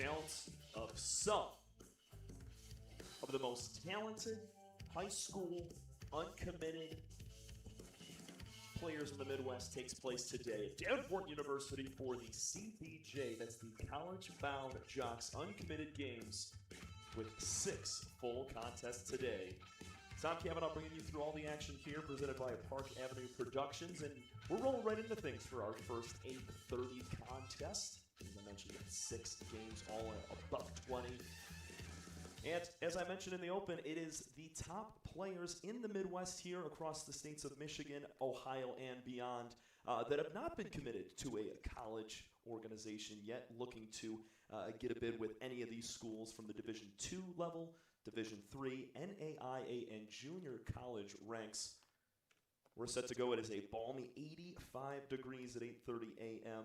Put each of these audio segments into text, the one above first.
talents of some of the most talented high school uncommitted players in the Midwest takes place today at Davenport University for the CBJ. That's the College Bound Jocks Uncommitted Games with 6 full contests today. Tom Cavanaugh bringing you through all the action here, presented by Park Avenue Productions, and we're rolling right into things for our first 8:30 contest. As I mentioned, 6 games, all at $1.20. And as I mentioned in the open, it is the top players in the Midwest here across the states of Michigan, Ohio, and beyond that have not been committed to a college organization yet, looking to get a bid with any of these schools from the Division II level, Division III, NAIA, and junior college ranks. We're set to go. It is a balmy 85 degrees at 8:30 a.m.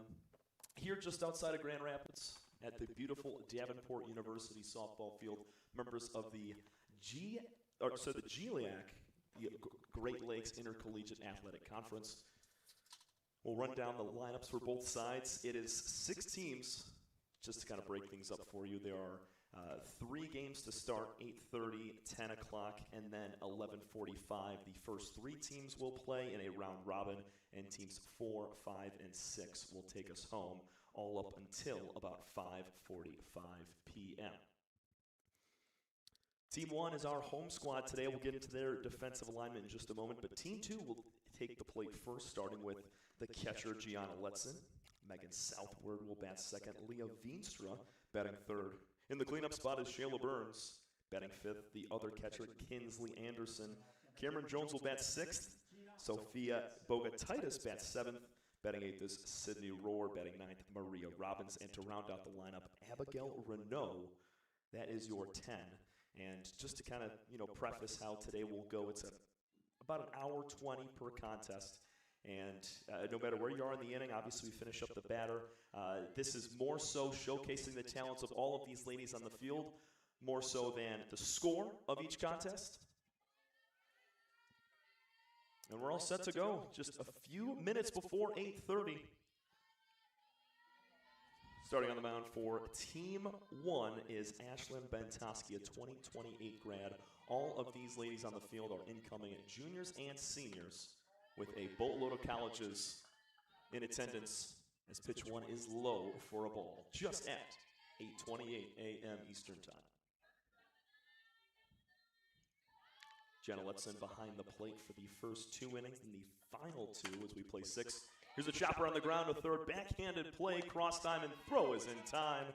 here just outside of Grand Rapids at the beautiful Davenport University softball field. Members of the GLIAC, the Great Lakes Intercollegiate Athletic Conference. We'll run down the lineups for both sides. It is 6 teams. Just to kind of break things up for you, there are 3 games to start, 8:30, 10 o'clock, and then 11:45. The first 3 teams will play in a round robin, and teams 4, 5, and 6 will take us home, all up until about 5:45 p.m. Team 1 is our home squad today. We'll get into their defensive alignment in just a moment, but Team 2 will take the plate first, starting with the catcher, Gianna Letson. Megan Southward will bat second. Leah Veenstra batting third. In the cleanup spot is Shayla Burns batting fifth. The other catcher, Kinsley Anderson. Cameron Jones will bat sixth. Sophia Bogatitis bats seventh. Batting eighth is Sydney Rohr. Batting ninth, Maria Robbins. And to round out the lineup, Abigail Renault. That is your 10. And just to kind of, preface how today will go, it's about an hour 20 per contest. And no matter where you are in the inning, obviously we finish up the batter. This is more so showcasing the talents of all of these ladies on the field, more so than the score of each contest. And we're all set to go just a few minutes before 8:30. Starting on the mound for Team 1 is Ashlyn Bentoski, a 2028 grad. All of these ladies on the field are incoming juniors and seniors with a boatload of colleges in attendance, as pitch 1 is low for a ball, just at 8:28 a.m. Eastern Time. Jenna Letson behind the plate for the first 2 innings and the final 2 as we play 6. Here's a chopper on the ground to third. Backhanded play, cross time, and throw is in time.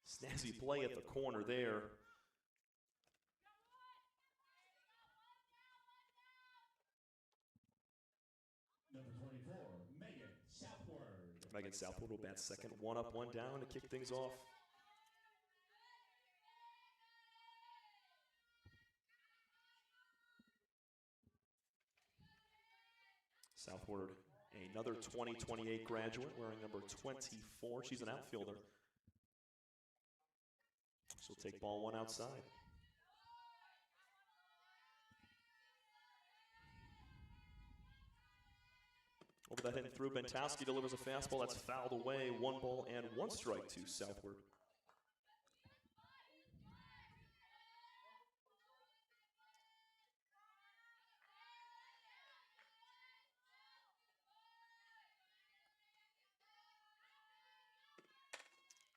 Snazzy play at the corner there. Number 24, Megan Southward. Megan Southward will bat second. 1 up, 1 down to kick things off. Southward, another 2028 graduate, wearing number 24. She's an outfielder. She'll take ball 1 outside. Over that hit and through, Bentoski delivers a fastball that's fouled away. 1 ball and 1 strike to Southward.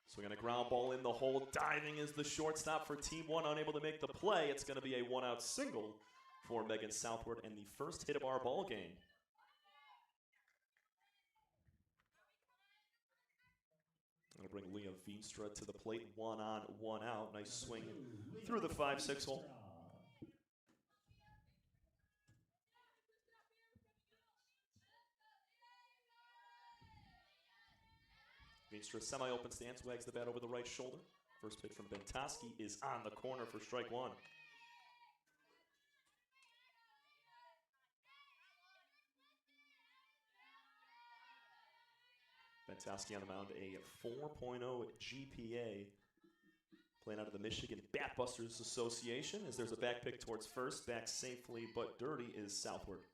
Swinging a ground ball in the hole. Diving is the shortstop for Team 1, unable to make the play. It's going to be a 1-out single for Megan Southward and the first hit of our ball game. Going to bring Leah Veenstra to the plate. 1 on, 1 out. Nice swing through the 5-6 hole. Veenstra, semi-open stance, wags the bat over the right shoulder. First pitch from Bentoski is on the corner for strike 1. Bentoski on the mound, a 4.0 GPA, playing out of the Michigan Bat Busters Association, as there's a back pick towards first. Back safely but dirty is Southward.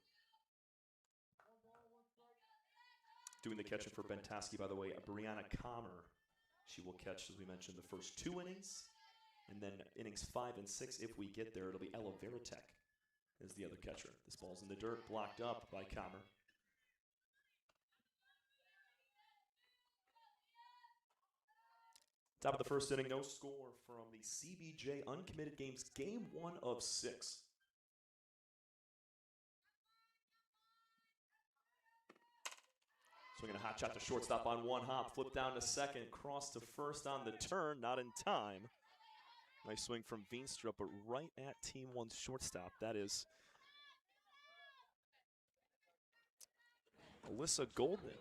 Doing the catching for Bentoski, by the way, Brianna Comer. She will catch, as we mentioned, the first 2 innings. And then innings 5 and 6, if we get there, it'll be Ella Veritek as the other catcher. This ball's in the dirt, blocked up by Comer. Top of the first inning, no score from the CBJ Uncommitted Games, game 1 of 6. Swinging a hot shot to shortstop on 1 hop, flip down to second, cross to first on the turn, not in time. Nice swing from Veenstra, but right at Team 1's shortstop. That is Alyssa Goldman.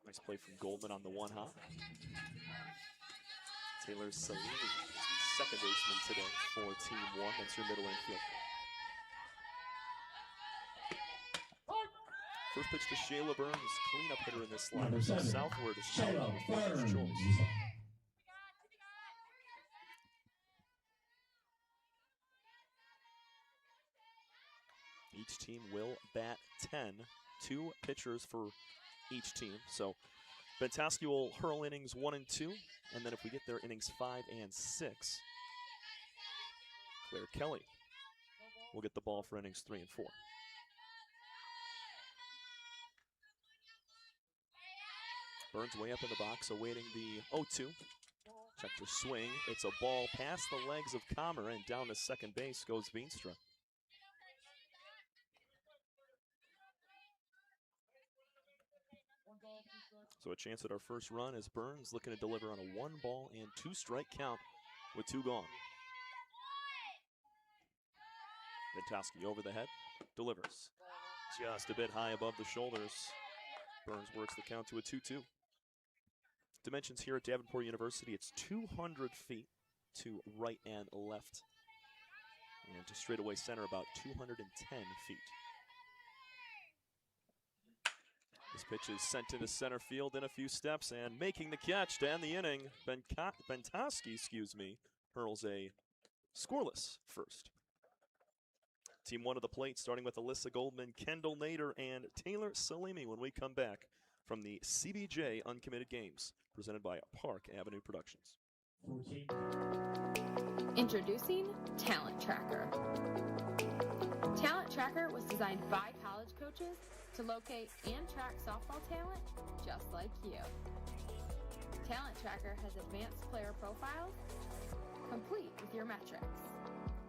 Nice play from Goldman on the 1 hop. Taylor Salini is the second baseman today for Team 1. That's your middle infield. First pitch to Shayla Burns, cleanup hitter in this lineup. So Southward is Shayla Burns' choice. Each team will bat 10. 2 pitchers for each team. So Bentowski will hurl innings 1 and 2, and then if we get there, innings 5 and 6. Claire Kelly will get the ball for innings 3 and 4. Burns way up in the box, awaiting the 0-2. Check to swing. It's a ball past the legs of Comer, and down to second base goes Veenstra. So a chance at our first run as Burns looking to deliver on a 1-ball and 2-strike count with 2 gone. Bentowski over the head, delivers. Just a bit high above the shoulders. Burns works the count to a 2-2. Dimensions here at Davenport University, it's 200 feet to right and left. And to straightaway center, about 210 feet. This pitch is sent into center field in a few steps, and making the catch to end the inning, Bentowski, hurls a scoreless first. Team 1 of the plate, starting with Alyssa Goldman, Kendall Nader, and Taylor Salimi when we come back from the CBJ Uncommitted Games, presented by Park Avenue Productions. Introducing Talent Tracker. Talent Tracker was designed by college coaches to locate and track softball talent just like you. Talent Tracker has advanced player profiles, complete with your metrics,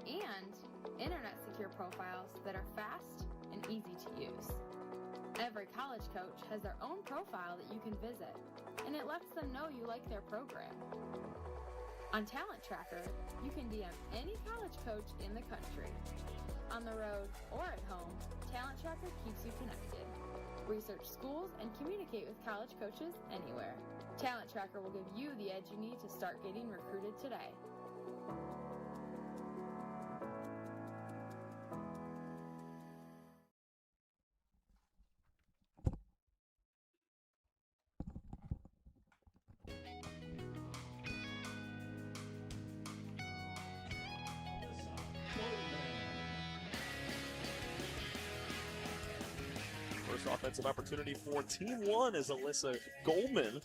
and internet-secure profiles that are fast and easy to use. Every college coach has their own profile that you can visit, and it lets them know you like their program. On Talent Tracker, you can DM any college coach in the country. On the road or at home, Talent Tracker keeps you connected. Research schools and communicate with college coaches anywhere. Talent Tracker will give you the edge you need to start getting recruited today. First offensive opportunity for Team 1 as Alyssa Goldman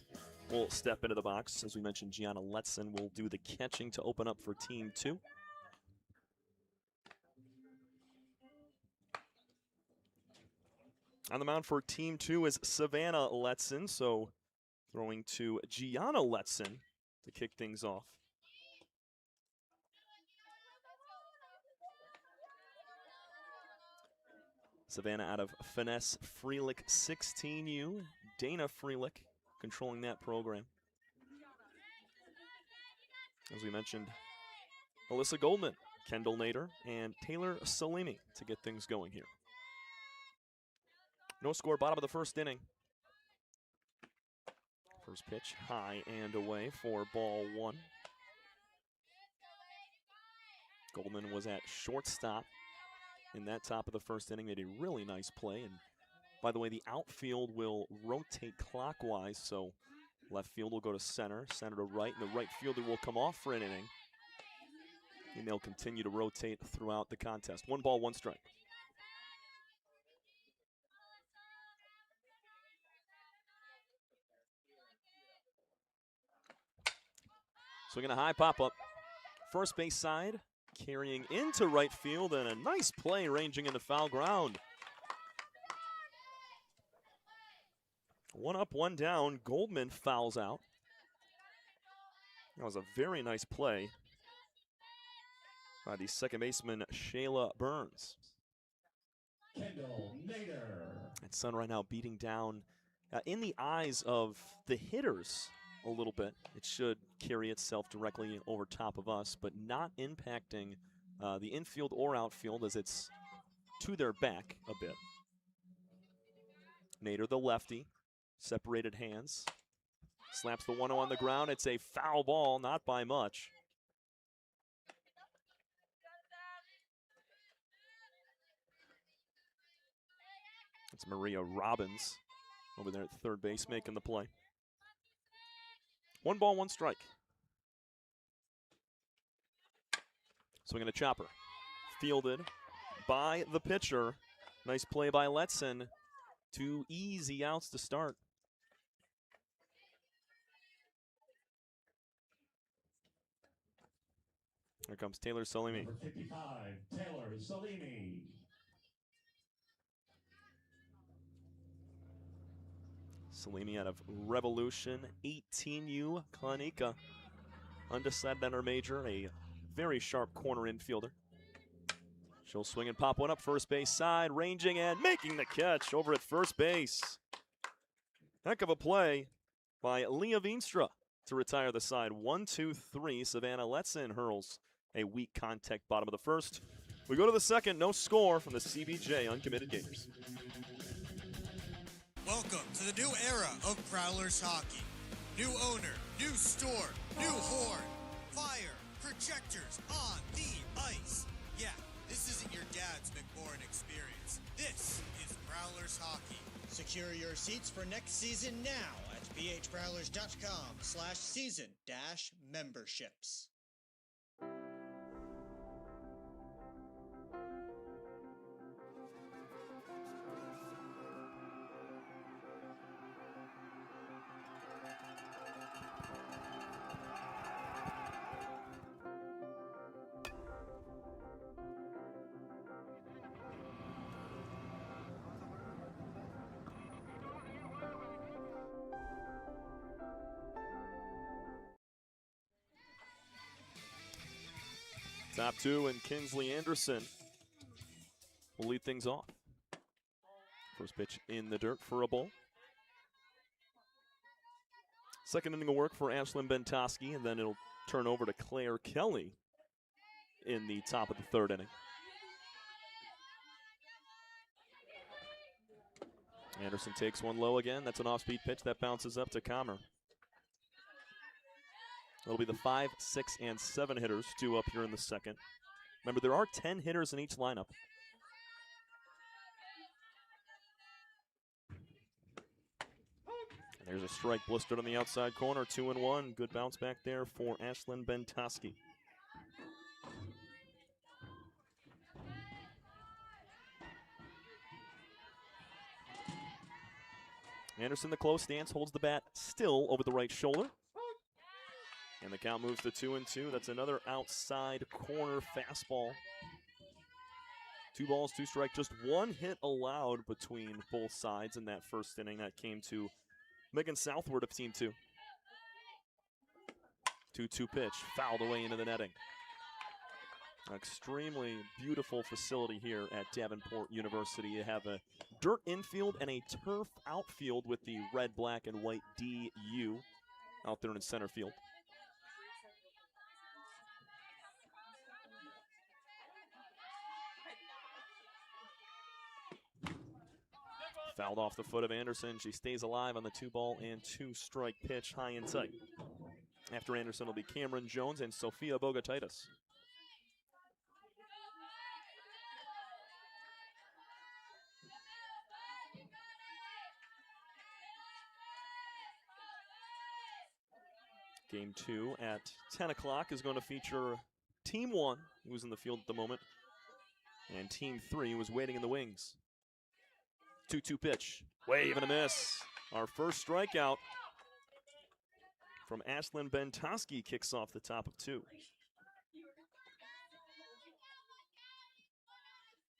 will step into the box. As we mentioned, Gianna Letson will do the catching to open up for Team 2. On the mound for Team 2 is Savannah Letson, so throwing to Gianna Letson to kick things off. Savannah out of Finesse Freelick 16U. Dana Freelick controlling that program. As we mentioned, Alyssa Goldman, Kendall Nader, and Taylor Salimi to get things going here. No score, bottom of the first inning. First pitch high and away for ball 1. Goldman was at shortstop in that top of the first inning, made a really nice play. And by the way, the outfield will rotate clockwise, so left field will go to center, center to right, and the right fielder will come off for an inning. And they'll continue to rotate throughout the contest. 1 ball, 1 strike. Swinging a high pop-up. First base side, carrying into right field, and a nice play ranging into foul ground. 1 up, 1 down. Goldman fouls out. That was a very nice play by the second baseman, Shayla Burns. Kendall Nader. And Sun right now beating down in the eyes of the hitters a little bit. It should carry itself directly over top of us, but not impacting the infield or outfield as it's to their back a bit. Nader, the lefty, separated hands. Slaps the 1-0 on the ground. It's a foul ball, not by much. It's Maria Robbins over there at third base making the play. 1 ball, 1 strike. Swinging a chopper. Fielded by the pitcher. Nice play by Letson. 2 easy outs to start. Here comes Taylor Salimi. Number 55, Taylor Salimi. Salimi out of Revolution, 18U Klonika. Undecided on her major, a very sharp corner infielder. She'll swing and pop one up first base side, ranging and making the catch over at first base. Heck of a play by Leah Veenstra to retire the side. 1-2-3. Savannah Letson hurls a weak contact bottom of the first. We go to the second, no score from the CBJ Uncommitted Gators. Welcome to the new era of Prowlers Hockey. New owner, new store, new horn, fire, projectors on the ice. Yeah, this isn't your dad's McMorrin experience. This is Prowlers Hockey. Secure your seats for next season now at bhprowlers.com/season-memberships. Top 2 and Kinsley Anderson will lead things off. First pitch in the dirt for a ball. Second inning of work for Ashlyn Bentoski, and then it'll turn over to Claire Kelly in the top of the third inning. Anderson takes one low again. That's an off-speed pitch that bounces up to Comer. It'll be the 5, 6, and 7 hitters due up here in the second. Remember, there are 10 hitters in each lineup. And there's a strike blistered on the outside corner, 2-1. Good bounce back there for Ashlyn Bentoski. Anderson, the close stance, holds the bat still over the right shoulder. And the count moves to 2-2. That's another outside corner fastball. 2 balls, 2 strikes. Just 1 hit allowed between both sides in that first inning. That came to Megan Southward of Team 2. 2-2 pitch, fouled away into the netting. An extremely beautiful facility here at Davenport University. You have a dirt infield and a turf outfield with the red, black, and white DU out there in center field. Fouled off the foot of Anderson. She stays alive on the 2-ball and 2 strike pitch, high and tight. After Anderson will be Cameron Jones and Sophia Bogatitis. Game 2 at 10 o'clock is going to feature Team 1, who's in the field at the moment, and Team 3, who's waiting in the wings. 2-2 pitch, wave and a miss. Our first strikeout from Ashlyn Bentoski kicks off the top of 2.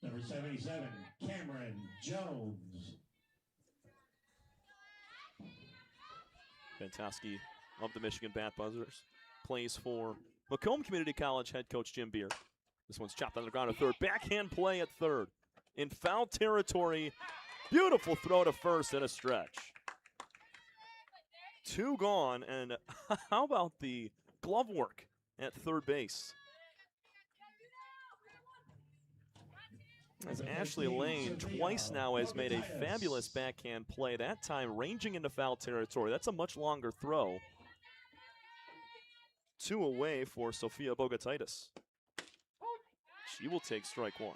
Number 77, Cameron Jones. Bentoski of the Michigan Bat Buzzers plays for Macomb Community College head coach Jim Beer. This one's chopped on the ground at third. Backhand play at third. In foul territory. Beautiful throw to first and a stretch. 2 gone, and how about the glove work at third base? As Ashley Lane twice now has made a fabulous backhand play, that time ranging into foul territory. That's a much longer throw. 2 away for Sophia Bogatitis. She will take strike 1.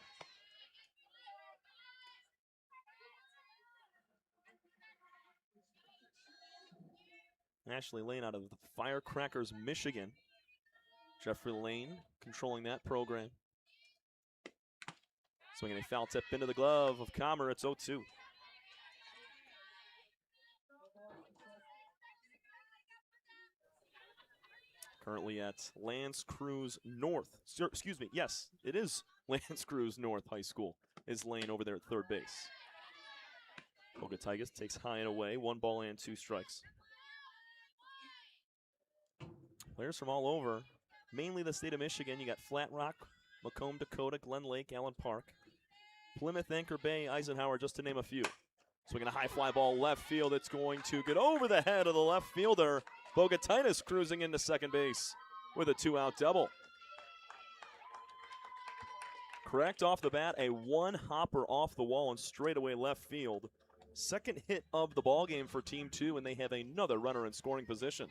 Ashley Lane out of the Firecrackers, Michigan. Jeffrey Lane controlling that program. Swinging a foul tip into the glove of Comer. It's 0-2. Currently at Lance Cruz North. Excuse me, yes, it is Lance Cruz North High School. Is Lane over there at third base. Bogatitis takes high and away. 1 ball and 2 strikes. Players from all over, mainly the state of Michigan. You got Flat Rock, Macomb, Dakota, Glen Lake, Allen Park, Plymouth, Anchor Bay, Eisenhower, just to name a few. Swinging a high fly ball left field. It's going to get over the head of the left fielder. Bogatitis cruising into second base with a 2-out double. Correct off the bat, a 1-hopper off the wall and straightaway left field. Second hit of the ball game for Team 2, and they have another runner in scoring position.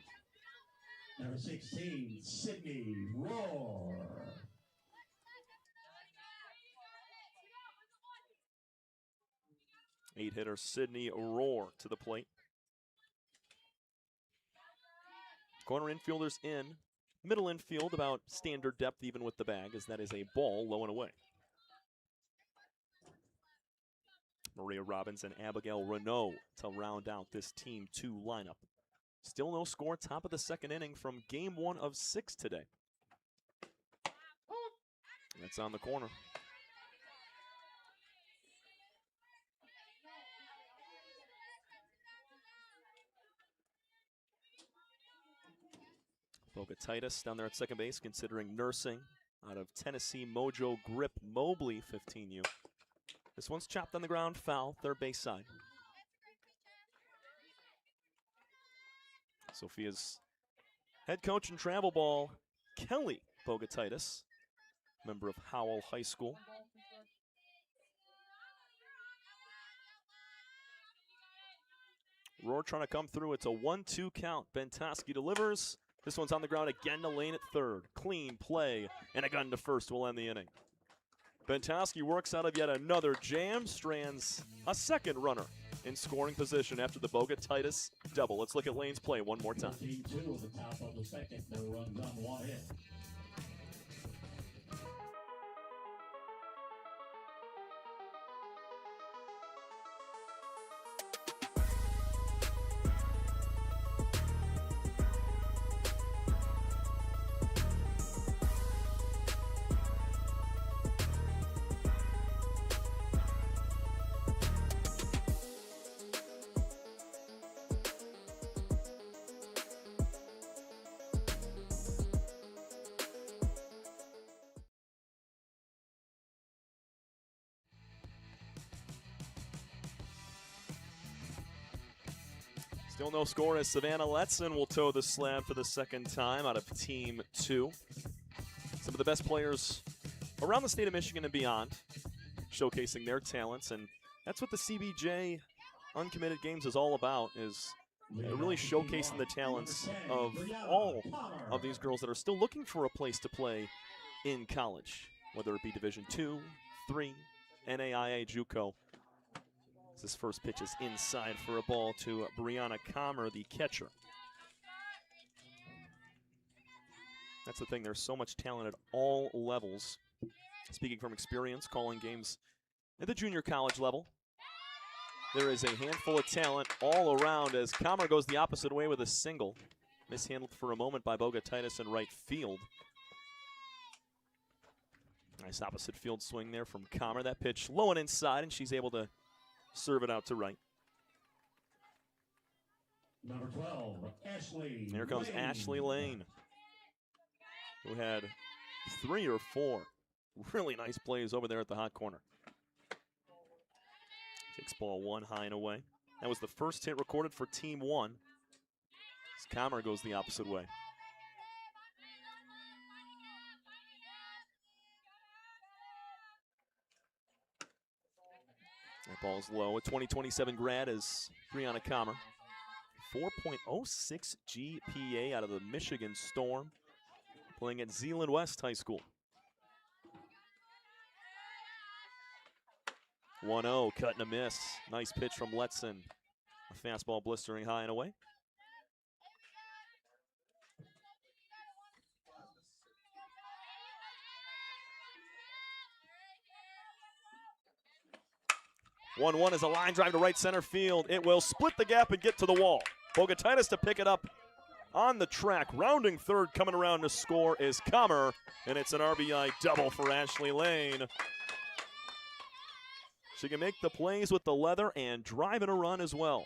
Number 16, Sydney Roar. 8-hitter Sydney Roar to the plate. Corner infielders in. Middle infield about standard depth even with the bag, as that is a ball low and away. Maria Robbins and Abigail Renault to round out this Team 2 lineup. Still no score, top of the second inning from game 1 of 6 today. That's on the corner. Bogatitis down there at second base, considering nursing out of Tennessee Mojo Grip Mobley 15U. This one's chopped on the ground, foul, third base side. Sophia's head coach in travel ball, Kelly Bogatitis, member of Howell High School. Roar trying to come through. It's a 1-2 count. Bentoski delivers. This one's on the ground again to Lane at third. Clean play, and a gun to first will end the inning. Bentoski works out of yet another jam, strands a second runner in scoring position after the Bogatitis double. Let's look at Lane's play one more time. 2 at the top of the second, no runs on 1 hit. Still no score as Savannah Letson will tow the slab for the second time out of Team 2. Some of the best players around the state of Michigan and beyond showcasing their talents, and that's what the CBJ Uncommitted Games is all about, is really showcasing the talents of all of these girls that are still looking for a place to play in college, whether it be Division II, III, NAIA, JUCO. This first pitch is inside for a ball to Brianna Comer, the catcher. That's the thing, there's so much talent at all levels. Speaking from experience, calling games at the junior college level, there is a handful of talent all around as Comer goes the opposite way with a single. Mishandled for a moment by Bogatitis in right field. Nice opposite field swing there from Comer. That pitch low and inside, and she's able to serve it out to right. Number 12, Ashley. Here comes Lane. Ashley Lane, who had 3 or 4 really nice plays over there at the hot corner. Takes ball 1 high and away. That was the first hit recorded for Team 1. As Comer goes the opposite way. That ball's low. A 2027 grad is Brianna Comer. 4.06 GPA out of the Michigan Storm, playing at Zeeland West High School. 1-0, cut and a miss. Nice pitch from Letson. A fastball blistering high and away. One is a line drive to right center field. It will split the gap and get to the wall. Bogatitis to pick it up on the track. Rounding third, coming around to score is Comer, and it's an RBI double for Ashley Lane. She can make the plays with the leather and drive in a run as well.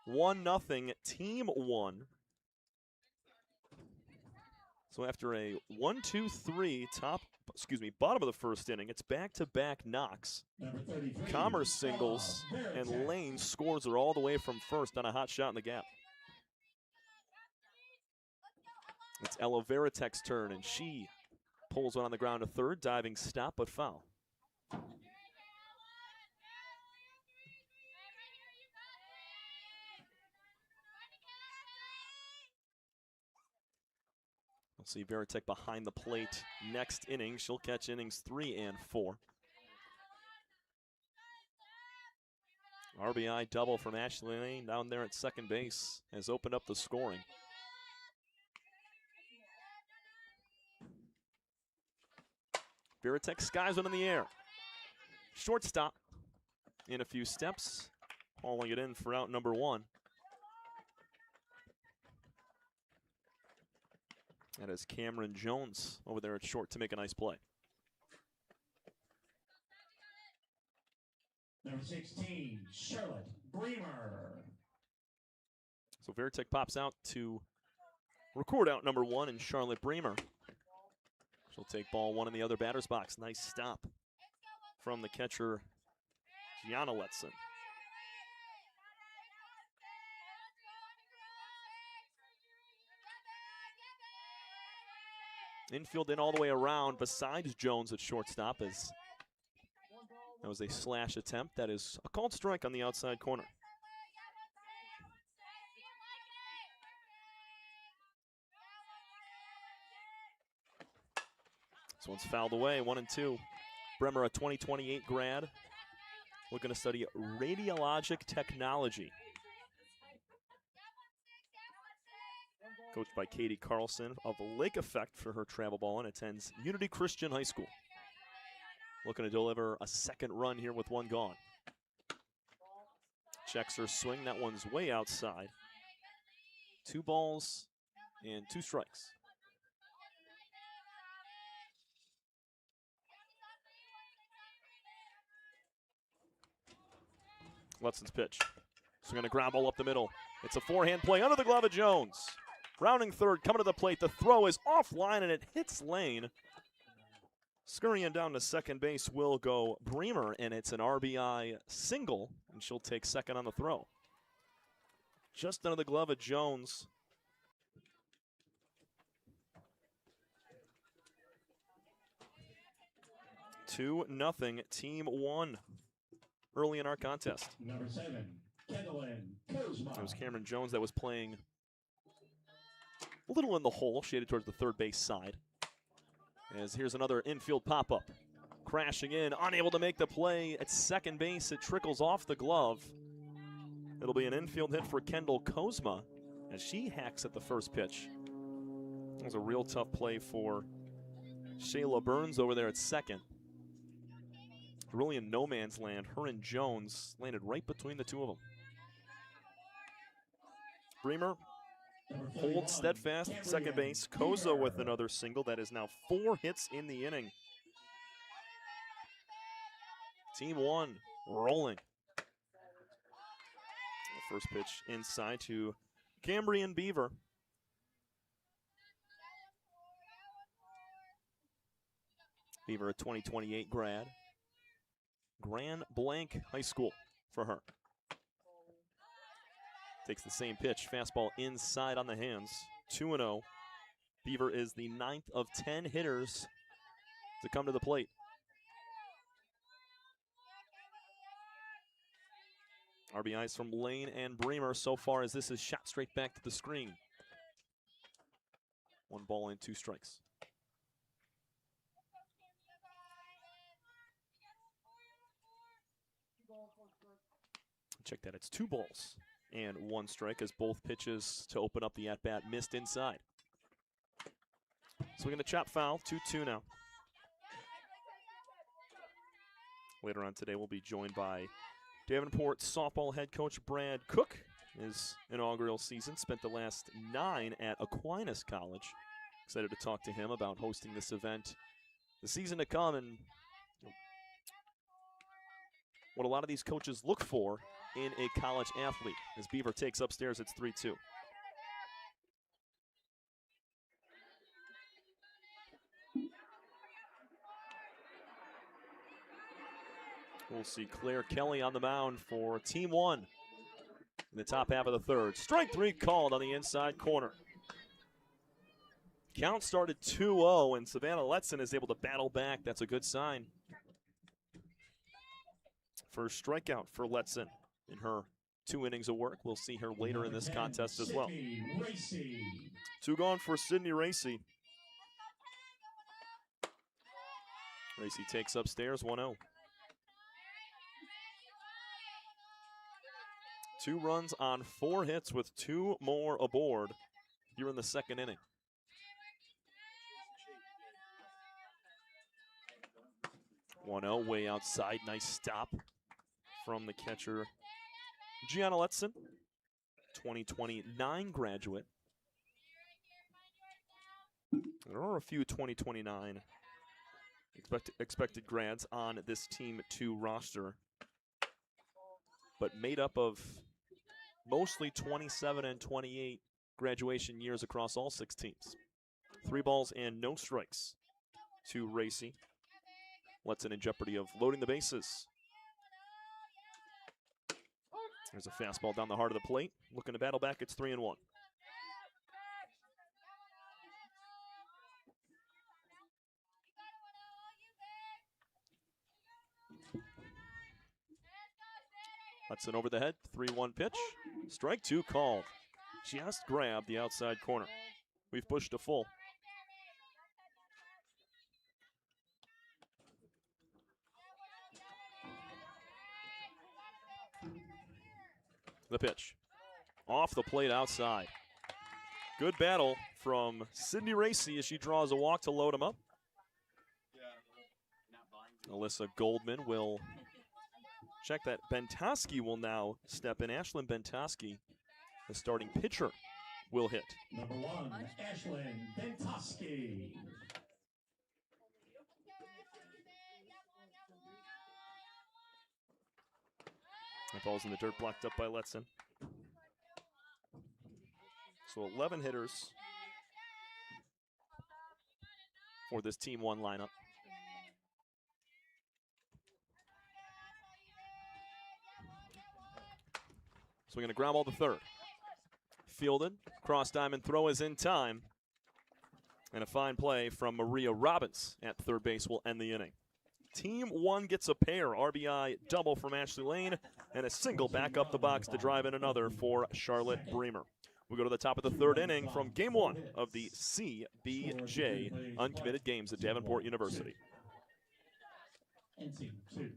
1-0, Team 1. So after a 1-2-3 bottom of the first inning, it's back-to-back knocks. Comer singles, and Lane scores her all the way from first on a hot shot in the gap. It's Ella Veritek's turn, and she pulls one on the ground to third, diving stop, but foul. We'll see Veritek behind the plate next inning. She'll catch innings 3 and 4. RBI double from Ashley Lane down there at second base has opened up the scoring. Veritek skies one in the air. Shortstop in a few steps, hauling it in for out number 1. That is Cameron Jones over there at short to make a nice play. Number 16, Charlotte Bremer. So Veritek pops out to record out number 1 and Charlotte Bremer. She'll take ball 1 in the other batter's box. Nice stop from the catcher, Gianna Letson. Infield in all the way around besides Jones at shortstop, as that was a slash attempt. That is a called strike on the outside corner. This one's fouled away, 1-2. Bremer, a 2028 grad, looking to study radiologic technology. Coached by Katie Carlson of Lake Effect for her travel ball, and attends Unity Christian High School. Looking to deliver a second run here with 1 gone. Checks her swing. That one's way outside. 2 balls and 2 strikes. Lutson's pitch. Swinging a ground ball up the middle. It's a forehand play under the glove of Jones. Rounding third, coming to the plate. The throw is offline, and it hits Lane. Scurrying down to second base will go Bremer, and it's an RBI single, and she'll take second on the throw. Just under the glove of Jones. Two nothing, Team 1 early in our contest. Number 7, Kendallin Kozma. It was Cameron Jones that was playing a little in the hole, shaded towards the third base side. As here's another infield pop-up. Crashing in, unable to make the play at second base. It trickles off the glove. It'll be an infield hit for Kendall Kozma as she hacks at the first pitch. That was a real tough play for Shayla Burns over there at second. Really in no man's land. Her and Jones landed right between the two of them. Bremer hold steadfast at second base. Koza with another single. That is now 4 hits in the inning. Team 1 rolling. The first pitch inside to Cambrian Beaver. Beaver, a 2028 grad. Grand Blanc High School for her. Takes the same pitch, fastball inside on the hands, 2-0. Beaver is the 9th of 10 hitters to come to the plate. RBIs from Lane and Bremer so far as this is shot straight back to the screen. 1 ball and 2 strikes. Check that, it's 2 balls and 1 strike as both pitches to open up the at-bat missed inside. So we're going to chop foul, 2-2 now. Later on today, we'll be joined by Davenport softball head coach Brad Cook. His inaugural season, spent the last 9 at Aquinas College. Excited to talk to him about hosting this event the season to come and what a lot of these coaches look for in a college athlete. As Beaver takes upstairs, it's 3-2. We'll see Claire Kelly on the mound for Team 1 in the top half of the 3rd. Strike 3 called on the inside corner. Count started 2-0, and Savannah Letson is able to battle back. That's a good sign. First strikeout for Letson in her 2 innings of work. We'll see her later in this contest as well. 2 gone for Sydney Racy. Racy takes upstairs, 1-0. 2 runs on 4 hits with 2 more aboard here in the 2nd inning. One-0 way outside. Nice stop from the catcher, Gianna Letson, 2029 graduate. There are a few 2029 expected grads on this Team 2 roster, but made up of mostly 27 and 28 graduation years across all 6 teams. 3 balls and no strikes to Racy. Letson in jeopardy of loading the bases. There's a fastball down the heart of the plate. Looking to battle back, it's 3-1. Letson over the head, 3-1 pitch. Strike 2 called. Just grabbed the outside corner. We've pushed to full. The pitch. Off the plate outside. Good battle from Sydney Racy as she draws a walk to load him up. Alyssa Goldman will check that. Bentoski will now step in. Ashlyn Bentoski, the starting pitcher, will hit. Number 1, Ashlyn Bentoski. That ball's in the dirt, blocked up by Letson. So 11 hitters for this Team 1 lineup. So we're going to ground ball to 3rd. Fielded, cross diamond throw is in time. And a fine play from Maria Robbins at 3rd base will end the inning. Team 1 gets a pair, RBI double from Ashley Lane, and a single back up the box to drive in another for Charlotte Bremer. We go to the top of the 3rd inning from Game 1 of the CBJ Uncommitted Games at Davenport University. NC 2-0.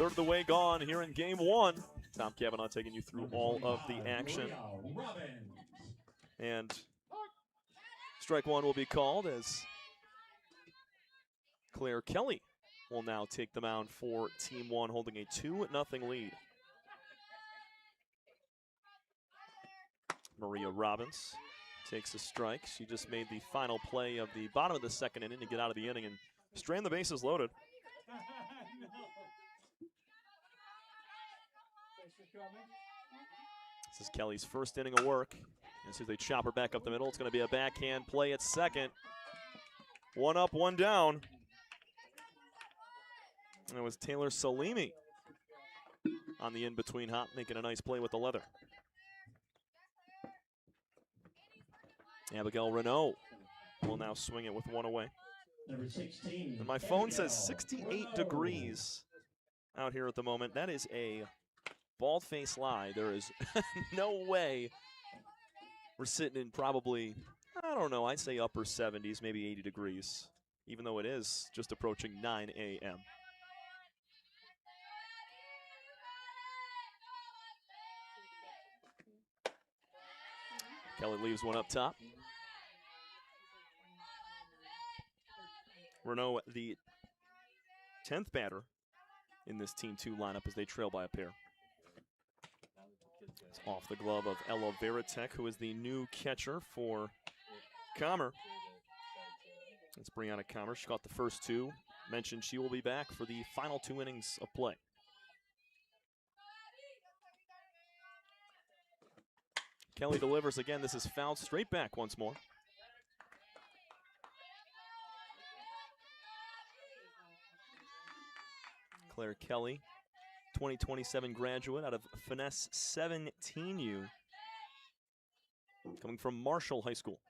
third of the way gone here in game one. Tom Cavanaugh taking you through all of the action. And strike one will be called as Claire Kelly will now take the mound for Team 1, holding a 2-0 lead. Maria Robbins takes a strike. She just made the final play of the bottom of the second inning to get out of the inning and strand the bases loaded. This is Kelly's first inning of work. As they chop her back up the middle, it's going to be a backhand play at second. One up, one down. And it was Taylor Salimi on the in-between hop, making a nice play with the leather. Abigail Renault will now swing it with one away. Number 16. And my phone says 68 degrees out here at the moment. That is a bald-faced lie. There is no way we're sitting in probably, I don't know, I'd say upper 70s, maybe 80 degrees, even though it is just approaching 9 a.m. Kelly leaves one up top. Renault, the 10th batter in this Team 2 lineup as they trail by a pair. It's off the glove of Ella Veritek, who is the new catcher for Commer. It's Brianna Commer. She caught the first two. Mentioned she will be back for the final 2 innings of play. Kelly delivers again. This is fouled straight back once more. Claire Kelly, 2027 graduate out of Finesse 17U, coming from Marshall High School.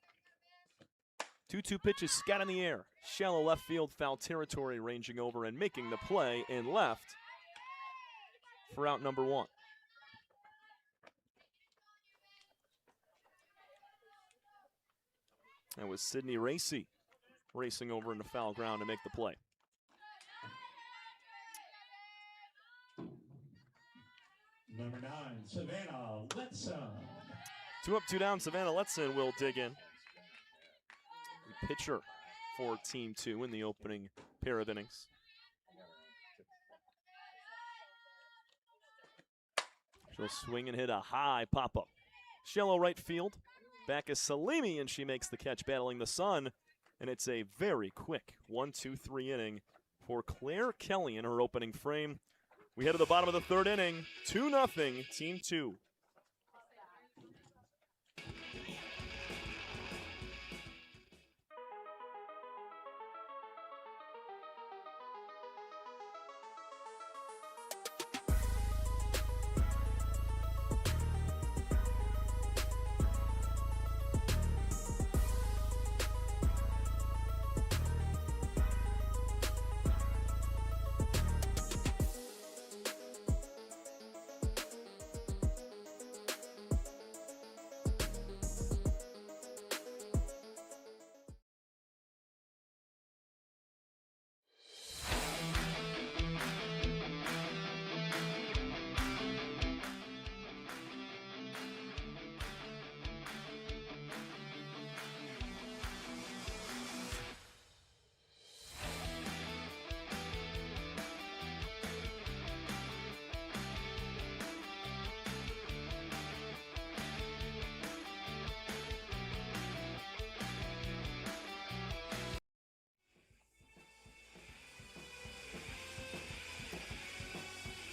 2-2 pitches scat in the air. Shallow left field, foul territory, ranging over and making the play in left for out number 1. That was Sydney Racy racing over into foul ground to make the play. Number 9, Savannah Letson. 2 up, 2 down. Savannah Letson will dig in. The pitcher for Team 2 in the opening pair of innings. She'll swing and hit a high pop-up. Shallow right field. Back is Salimi, and she makes the catch battling the sun. And it's a very quick 1-2-3 inning for Claire Kelly in her opening frame. We head to the bottom of the 3rd inning, 2-0, Team 2.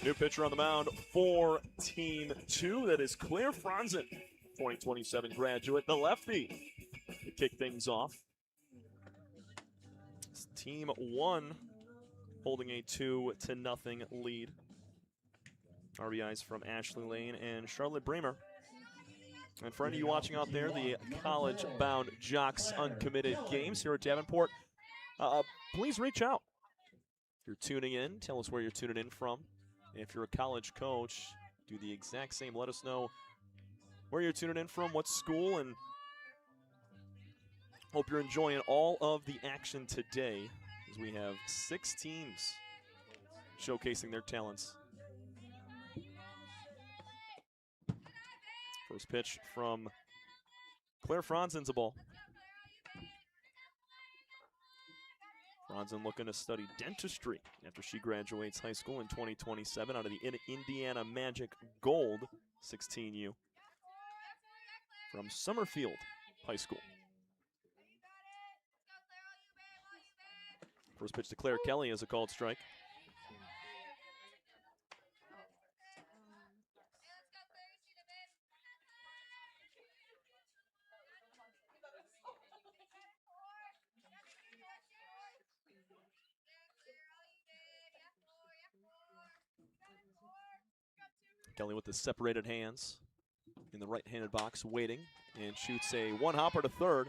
New pitcher on the mound for Team 2. That is Claire Franzen, 2027 graduate, the lefty, to kick things off. It's Team 1 holding a 2-0 lead. RBIs from Ashley Lane and Charlotte Bremer. And for any of you watching out there, the college-bound Jocks Uncommitted games here at Davenport, please reach out. If you're tuning in, tell us where you're tuning in from. If you're a college coach, do the exact same. Let us know where you're tuning in from, what school, and hope you're enjoying all of the action today as we have 6 teams showcasing their talents. First pitch from Claire Franzen's a ball. Franzen looking to study dentistry after she graduates high school in 2027 out of the Indiana Magic Gold 16U from Summerfield High School. First pitch to Claire Kelly is a called strike. Kelly with the separated hands in the right-handed box, waiting, and shoots a one-hopper to third.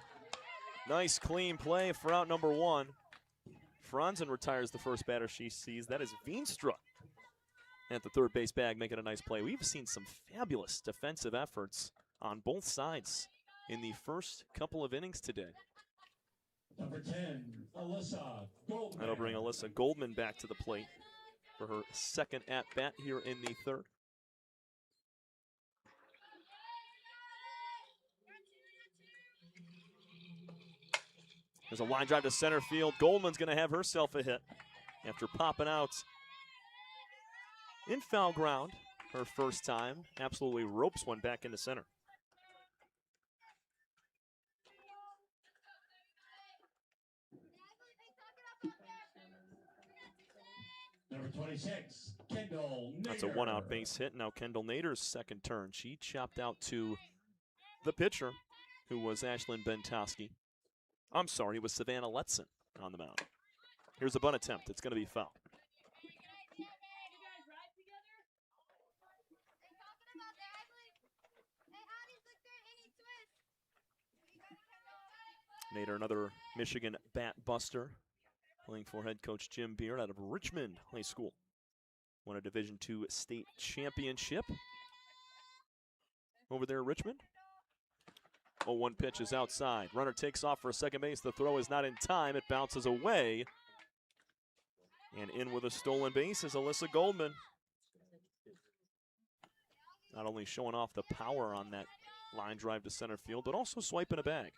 Nice clean play for out number one. Franzen retires the first batter she sees. That is Veenstra at the third base bag, making a nice play. We've seen some fabulous defensive efforts on both sides in the first couple of innings today. Number 10, Alyssa Goldman. That'll bring Alyssa Goldman back to the plate for her second at-bat here in the third. There's a line drive to center field. Goldman's going to have herself a hit after popping out in foul ground her first time. Absolutely ropes one back into center. Number 26, Kendall Nader. That's a one-out base hit. Now Kendall Nader's second turn. She chopped out to the pitcher, who was Ashlyn Bentowski. I'm sorry, it was Savannah Letson on the mound. Here's a bunt attempt. It's going to be foul. Nader, another Michigan bat buster, playing for head coach Jim Beard out of Richmond High School. Won a Division II state championship over there at Richmond. 0-1 pitch is outside. Runner takes off for second base. The throw is not in time. It bounces away. And in with a stolen base is Alyssa Goldman. Not only showing off the power on that line drive to center field, but also swiping a bag.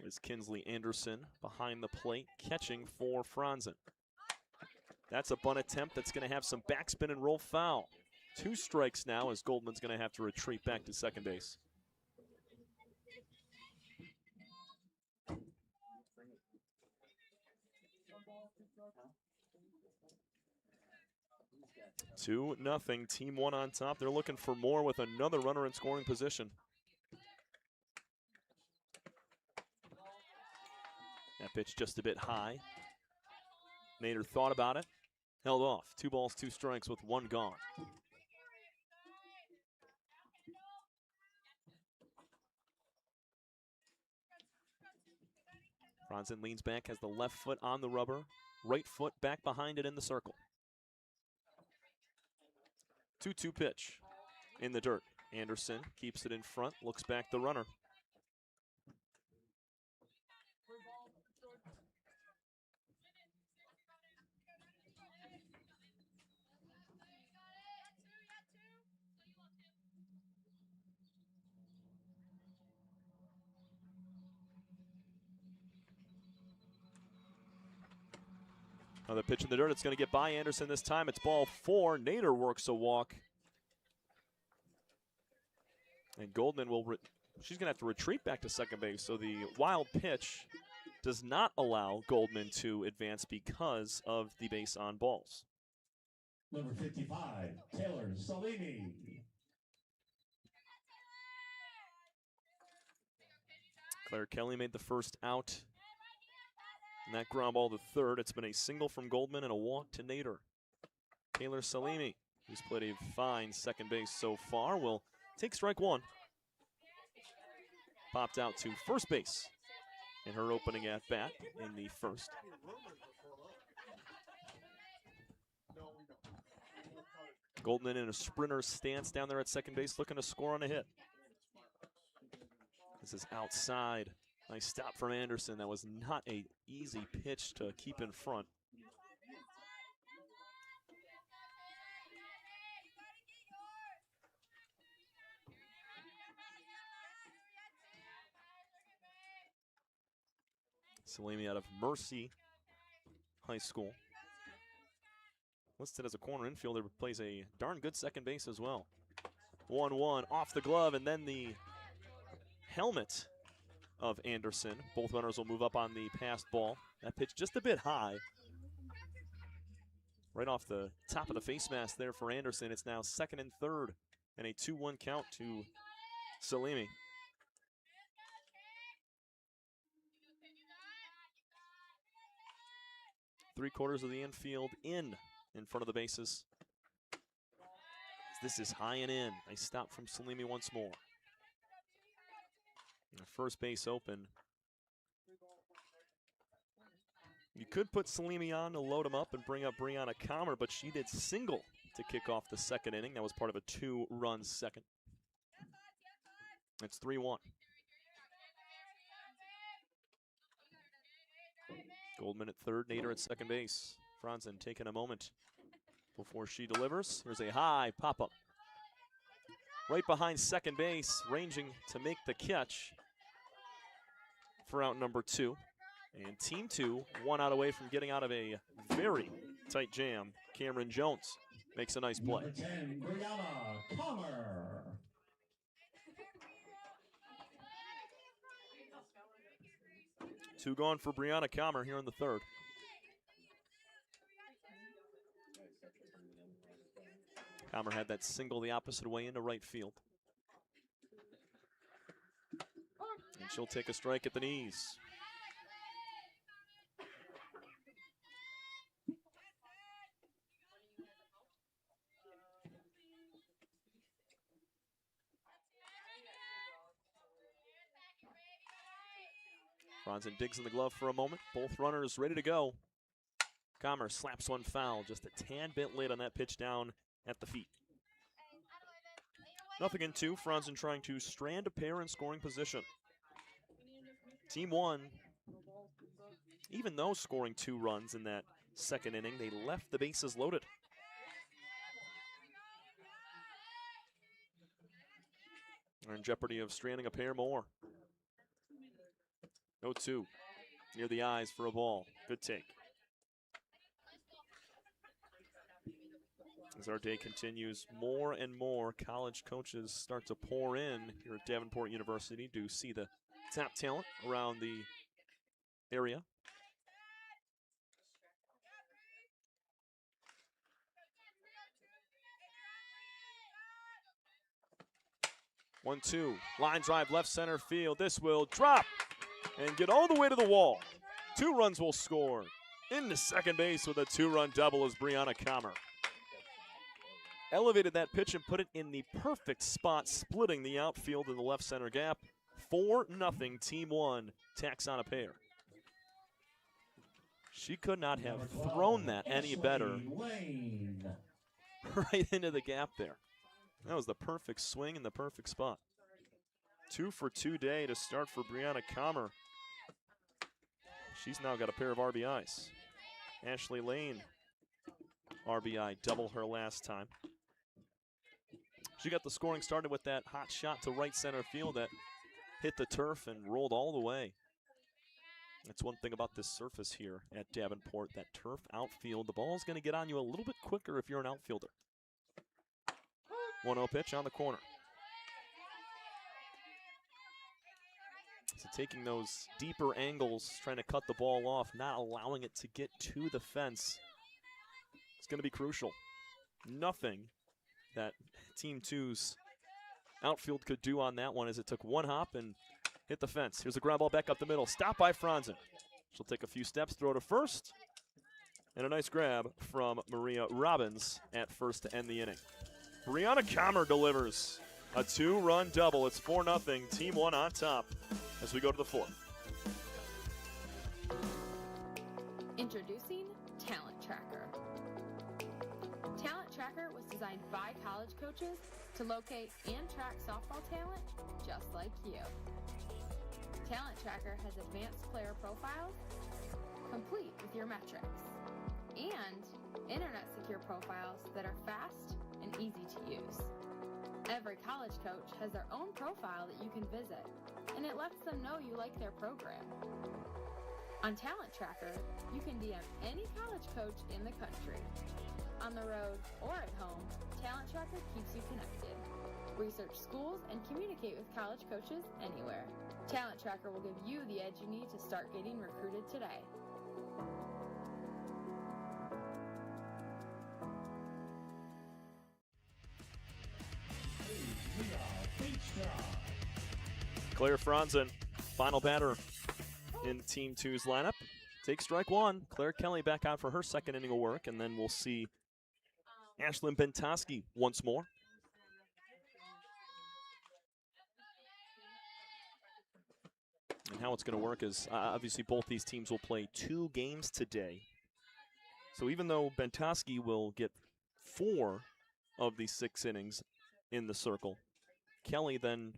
Is Kinsley Anderson behind the plate, catching for Franzen. That's a bunt attempt that's going to have some backspin and roll foul. 2 strikes now as Goldman's going to have to retreat back to second base. Two nothing, team one on top. They're looking for more with another runner in scoring position. That pitch just a bit high. Nader thought about it, held off. 2 balls, 2 strikes with 1 gone. Franzen leans back, has the left foot on the rubber, right foot back behind it in the circle. 2-2 pitch in the dirt. Anderson keeps it in front, looks back the runner. Another pitch in the dirt. It's going to get by Anderson this time. It's ball 4. Nader works a walk. And Goldman she's going to have to retreat back to second base. So the wild pitch does not allow Goldman to advance because of the base on balls. Number 55, Taylor Salini. Claire Kelly made the first out. And that ground ball to third. It's been a single from Goldman and a walk to Nader. Taylor Salimi, who's played a fine second base so far, will take strike 1. Popped out to first base in her opening at bat in the first. Goldman in a sprinter stance down there at second base, looking to score on a hit. This is outside. Nice stop from Anderson. That was not an easy pitch to keep in front. Salimi out of Mercy High School. Listed as a corner infielder, plays a darn good second base as well. 1-1 off the glove, and then the helmet of Anderson. Both runners will move up on the passed ball. That pitch just a bit high. Right off the top of the face mask there for Anderson. It's now second and third, and a 2-1 count to Salimi. Three-quarters of the infield in front of the bases. This is high and in. Nice stop from Salimi once more. And first base open. You could put Salimi on to load him up and bring up Brianna Comer, but she did single to kick off the second inning. That was part of a 2-run second. It's 3-1. Goldman at third, Nader at second base. Franzen taking a moment before she delivers. Here's a high pop-up. Right behind second base, ranging to make the catch for out number 2. And team 2, 1 out away from getting out of a very tight jam. Cameron Jones makes a nice play. Number 10, Brianna Comer. Two gone for Brianna Comer here in the third. Comer had that single the opposite way into right field. And she'll take a strike at the knees. Franzen digs in the glove for a moment. Both runners ready to go. Comer slaps one foul, just a tad bit late on that pitch down at the feet. 0-2, Franzen trying to strand a pair in scoring position. Team 1, even though scoring 2 runs in that second inning, they left the bases loaded. They're in jeopardy of stranding a pair more. 0-2, near the eyes for a ball. Good take. As our day continues, more and more college coaches start to pour in here at Davenport University to see the top talent around the area. One, two, line drive left center field. This will drop and get all the way to the wall. 2 runs will score. Into second base with a 2-run double is Brianna Comer. Elevated that pitch and put it in the perfect spot, splitting the outfield in the left center gap. 4-0, Team 1 tacks on a pair. She could not have thrown that any better. Right into the gap there. That was the perfect swing in the perfect spot. 2 for 2 day to start for Brianna Comer. She's now got a pair of RBIs. Ashley Lane, RBI, double her last time. She got the scoring started with that hot shot to right center field that hit the turf and rolled all the way. That's one thing about this surface here at Davenport, that turf outfield. The ball's going to get on you a little bit quicker if you're an outfielder. 1-0 pitch on the corner. So taking those deeper angles, trying to cut the ball off, not allowing it to get to the fence. It's going to be crucial. Nothing that Team 2's outfield could do on that one as it took one hop and hit the fence. Here's a ground ball back up the middle. Stop by Franzen. She'll take a few steps, throw to first. And a nice grab from Maria Robbins at first to end the inning. Brianna Comer delivers a 2-run double. It's 4-0, Team 1 on top as we go to the 4th. Introducing Talent Tracker. Talent Tracker was designed by college coaches to locate and track softball talent just like you. Talent Tracker has advanced player profiles, complete with your metrics, and internet-secure profiles that are fast and easy to use. Every college coach has their own profile that you can visit, and it lets them know you like their program. On Talent Tracker, you can DM any college coach in the country. On the road or at home, Talent Tracker keeps you connected. Research schools and communicate with college coaches anywhere. Talent Tracker will give you the edge you need to start getting recruited today. Claire Franzen, final batter in Team 2's lineup. Take strike one. Claire Kelly back out for her second inning of work, and then we'll see Ashlyn Bentoski once more. And how it's going to work is obviously both these teams will play 2 games today. So even though Bentoski will get 4 of the 6 innings in the circle, Kelly then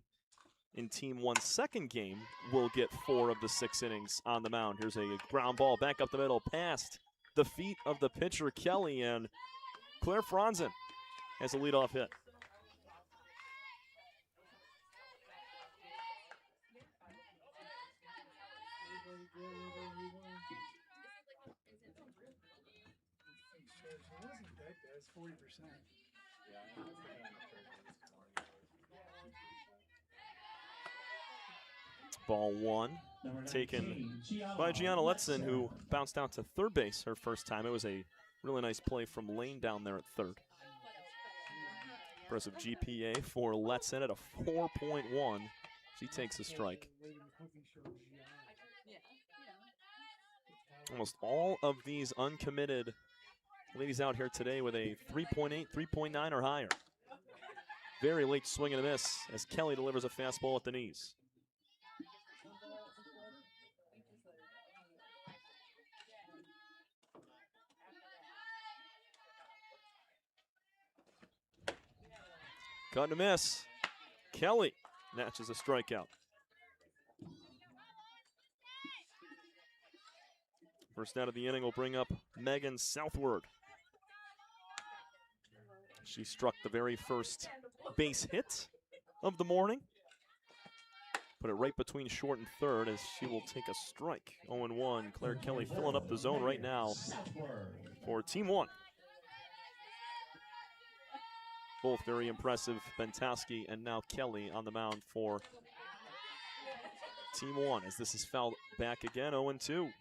in Team 1's second game will get 4 of the 6 innings on the mound. Here's a ground ball back up the middle past the feet of the pitcher Kelly, and Claire Franzen has a leadoff hit. It's 40%. Ball 1 taken by Gianna Letson, who bounced out to third base her first time. It was a really nice play from Lane down there at third. Impressive GPA for Letson at a 4.1. She takes a strike. Almost all of these uncommitted ladies out here today with a 3.8, 3.9 or higher. Very late swing and a miss as Kelly delivers a fastball at the knees. Cut and a miss. Kelly matches a strikeout. First out of the inning will bring up Megan Southward. She struck the very first base hit of the morning. Put it right between short and third as she will take a strike. 0-1. Claire Kelly filling up the zone right now for Team 1. Both very impressive, Bentoski and now Kelly on the mound for Team 1 as this is fouled back again, 0-2.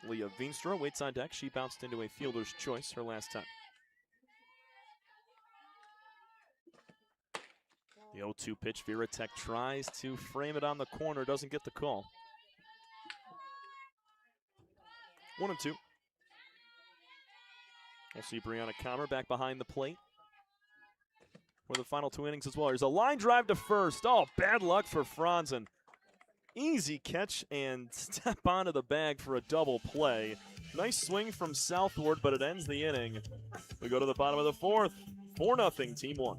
Leah Veenstra waits on deck. She bounced into a fielder's choice her last time. The 0-2 pitch, Viratek tries to frame it on the corner, doesn't get the call. 1-2. We'll see Brianna Commer back behind the plate for the final 2 innings as well. There's a line drive to first. Oh, bad luck for Franzen. Easy catch and step onto the bag for a double play. Nice swing from Southward, but it ends the inning. We go to the bottom of the 4th. 4-0, Team 1.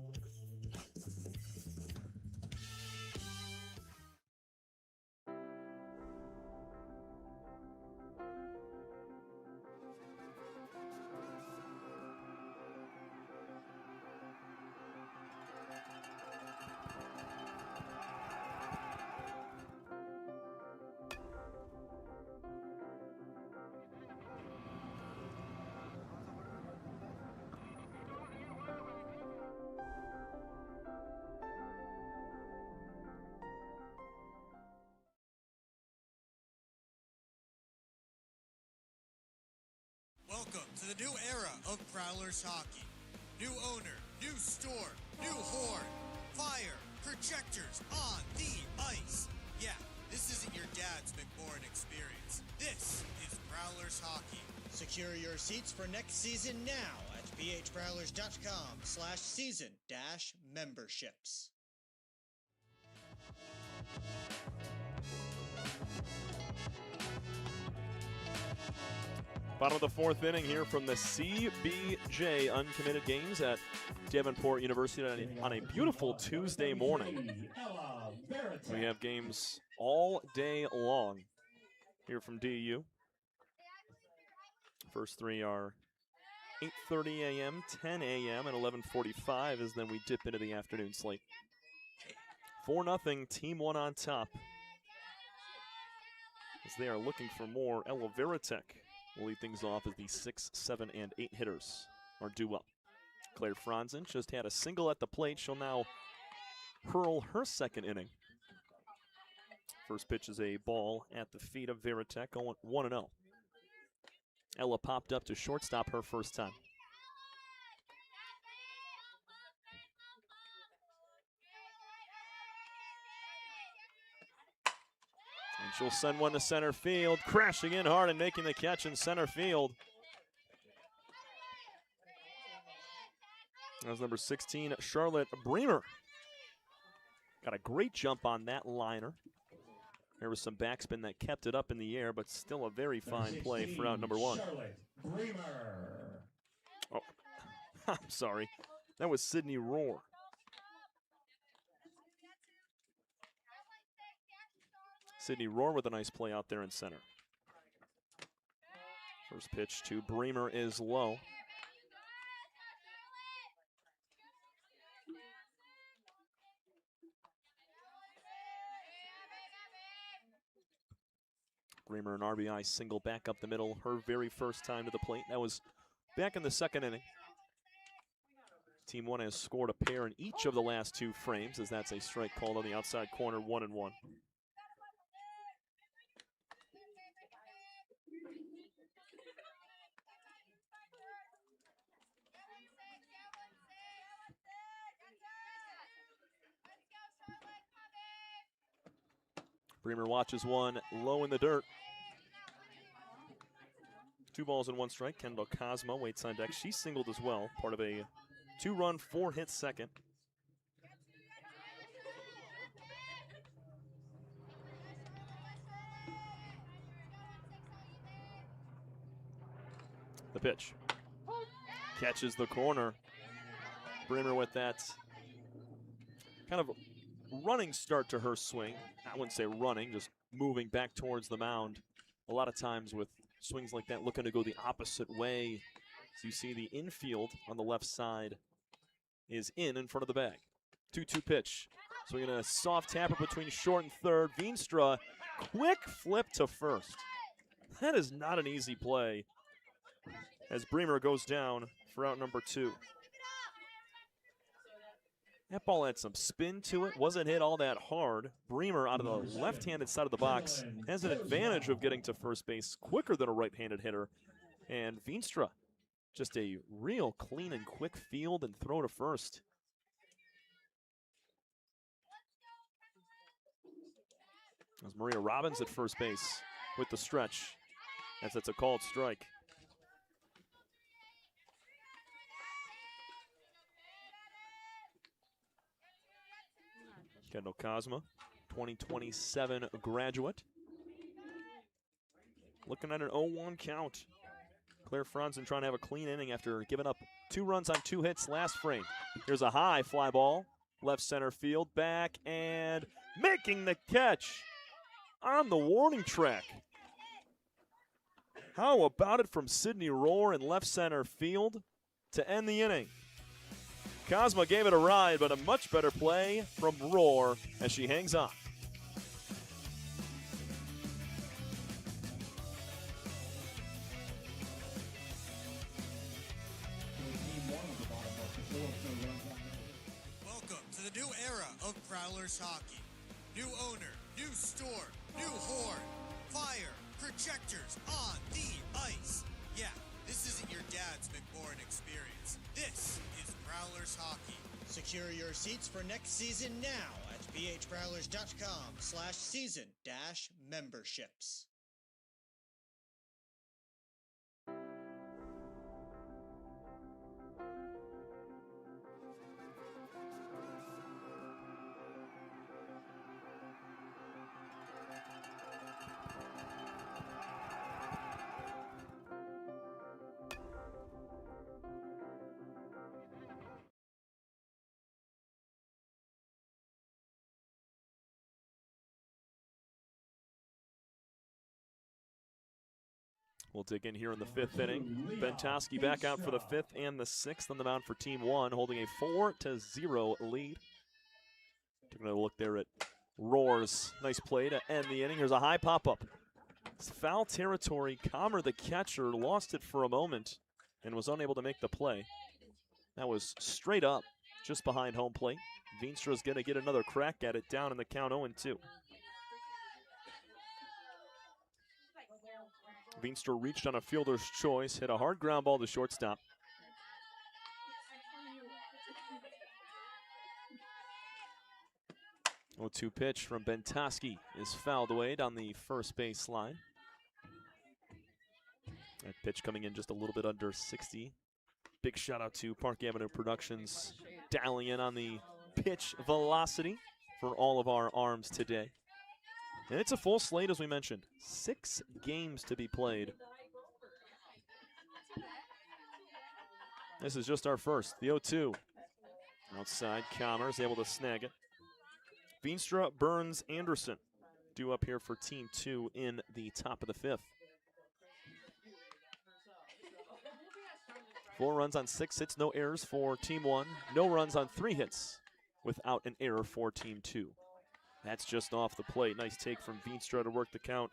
Welcome to the new era of Prowlers Hockey. New owner, new store, new horn, fire, projectors on the ice. Yeah, this isn't your dad's McMorrin experience. This is Prowlers Hockey. Secure your seats for next season now at phprowlers.com/season-memberships. Bottom of the 4th inning here from the CBJ Uncommitted games at Davenport University on a beautiful Tuesday morning. We have games all day long here from DU. First three are 8:30 a.m., 10 a.m., and 11:45 as then we dip into the afternoon slate. 4-0, Team 1 on top. As they are looking for more, Ella Veritek will lead things off as the 6, 7, and 8 hitters are due up. Claire Franzen just had a single at the plate. She'll now hurl her second inning. First pitch is a ball at the feet of Veritek, going 1-0. Ella popped up to shortstop her first time. And she'll send one to center field, crashing in hard and making the catch in center field. That was number 16, Charlotte Bremer. Got a great jump on that liner. There was some backspin that kept it up in the air, but still a very fine play for out number 1. Charlotte Bremer. Oh, I'm sorry. That was Sydney Rohr. Sydney Rohr with a nice play out there in center. First pitch to Bremer is low. Bremer, an RBI single back up the middle, her very first time to the plate. That was back in the second inning. Team 1 has scored a pair in each of the last 2 frames, as that's a strike called on the outside corner, 1-1. Bremer watches one low in the dirt. 2 balls and 1 strike. Kendall Cosmo waits on deck. She singled as well, part of a 2-run, 4-hit second. The pitch. Catches the corner. Bremer with that kind of running start to her swing. I wouldn't say running, just moving back towards the mound. A lot of times with swings like that, looking to go the opposite way. So you see the infield on the left side is in front of the bag. 2-2 pitch. Swinging a soft tapper between short and third. Veenstra, quick flip to first. That is not an easy play as Bremer goes down for out number 2. That ball had some spin to it, wasn't hit all that hard. Bremer out of the left-handed side of the box has an advantage of getting to first base quicker than a right-handed hitter. And Veenstra, just a real clean and quick field and throw to first. As Maria Robbins at first base with the stretch, as that's a called strike. Kendall Cosma, 2027 graduate. Looking at an 0-1 count. Claire Franzen trying to have a clean inning after giving up 2 runs on 2 hits last frame. Here's a high fly ball, left center field, back, and making the catch on the warning track. How about it from Sydney Rohr in left center field to end the inning? Cosma gave it a ride, but a much better play from Rohr as she hangs on. Welcome to the new era of Prowlers hockey. New owner, new store, new horn, fire, projectors on the ice. Yeah, this isn't your dad's McMorrin experience. This is Prowlers hockey. Secure your seats for next season now at bhprowlers.com/season-memberships. We'll dig in here in the 5th inning. Bentowski back out for the 5th and the 6th on the mound for Team 1, holding a 4-0 lead. Taking a look there at Roar's nice play to end the inning. Here's a high pop-up. It's foul territory. Comer, the catcher, lost it for a moment and was unable to make the play. That was straight up, just behind home plate. Veenstra's going to get another crack at it, down in the count 0-2. Veenstra reached on a fielder's choice, hit a hard ground ball to shortstop. Oh, 2 pitch from Bentowski is fouled away down the first base line. That pitch coming in just a little bit under 60. Big shout out to Park Avenue Productions dialing in on the pitch velocity for all of our arms today. And it's a full slate, as we mentioned. 6 games to be played. This is just our first, the 0-2. Outside, Commerce able to snag it. Veenstra, Burns, Anderson due up here for Team 2 in the top of the 5th. 4 runs on 6 hits, no errors for Team 1. No runs on 3 hits without an error for Team 2. That's just off the plate. Nice take from Veenstra to work the count.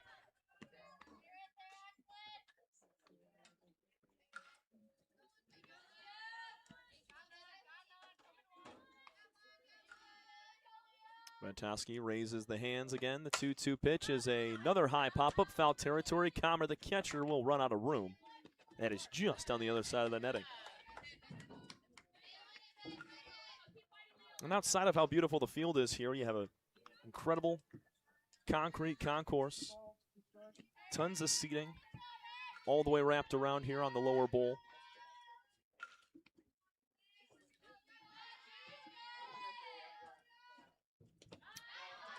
Bentowski raises the hands again. The 2-2 pitch is another high pop-up, foul territory. Comer, the catcher, will run out of room. That is just on the other side of the netting. And outside of how beautiful the field is here, you have an incredible concrete concourse. Tons of seating all the way wrapped around here on the lower bowl.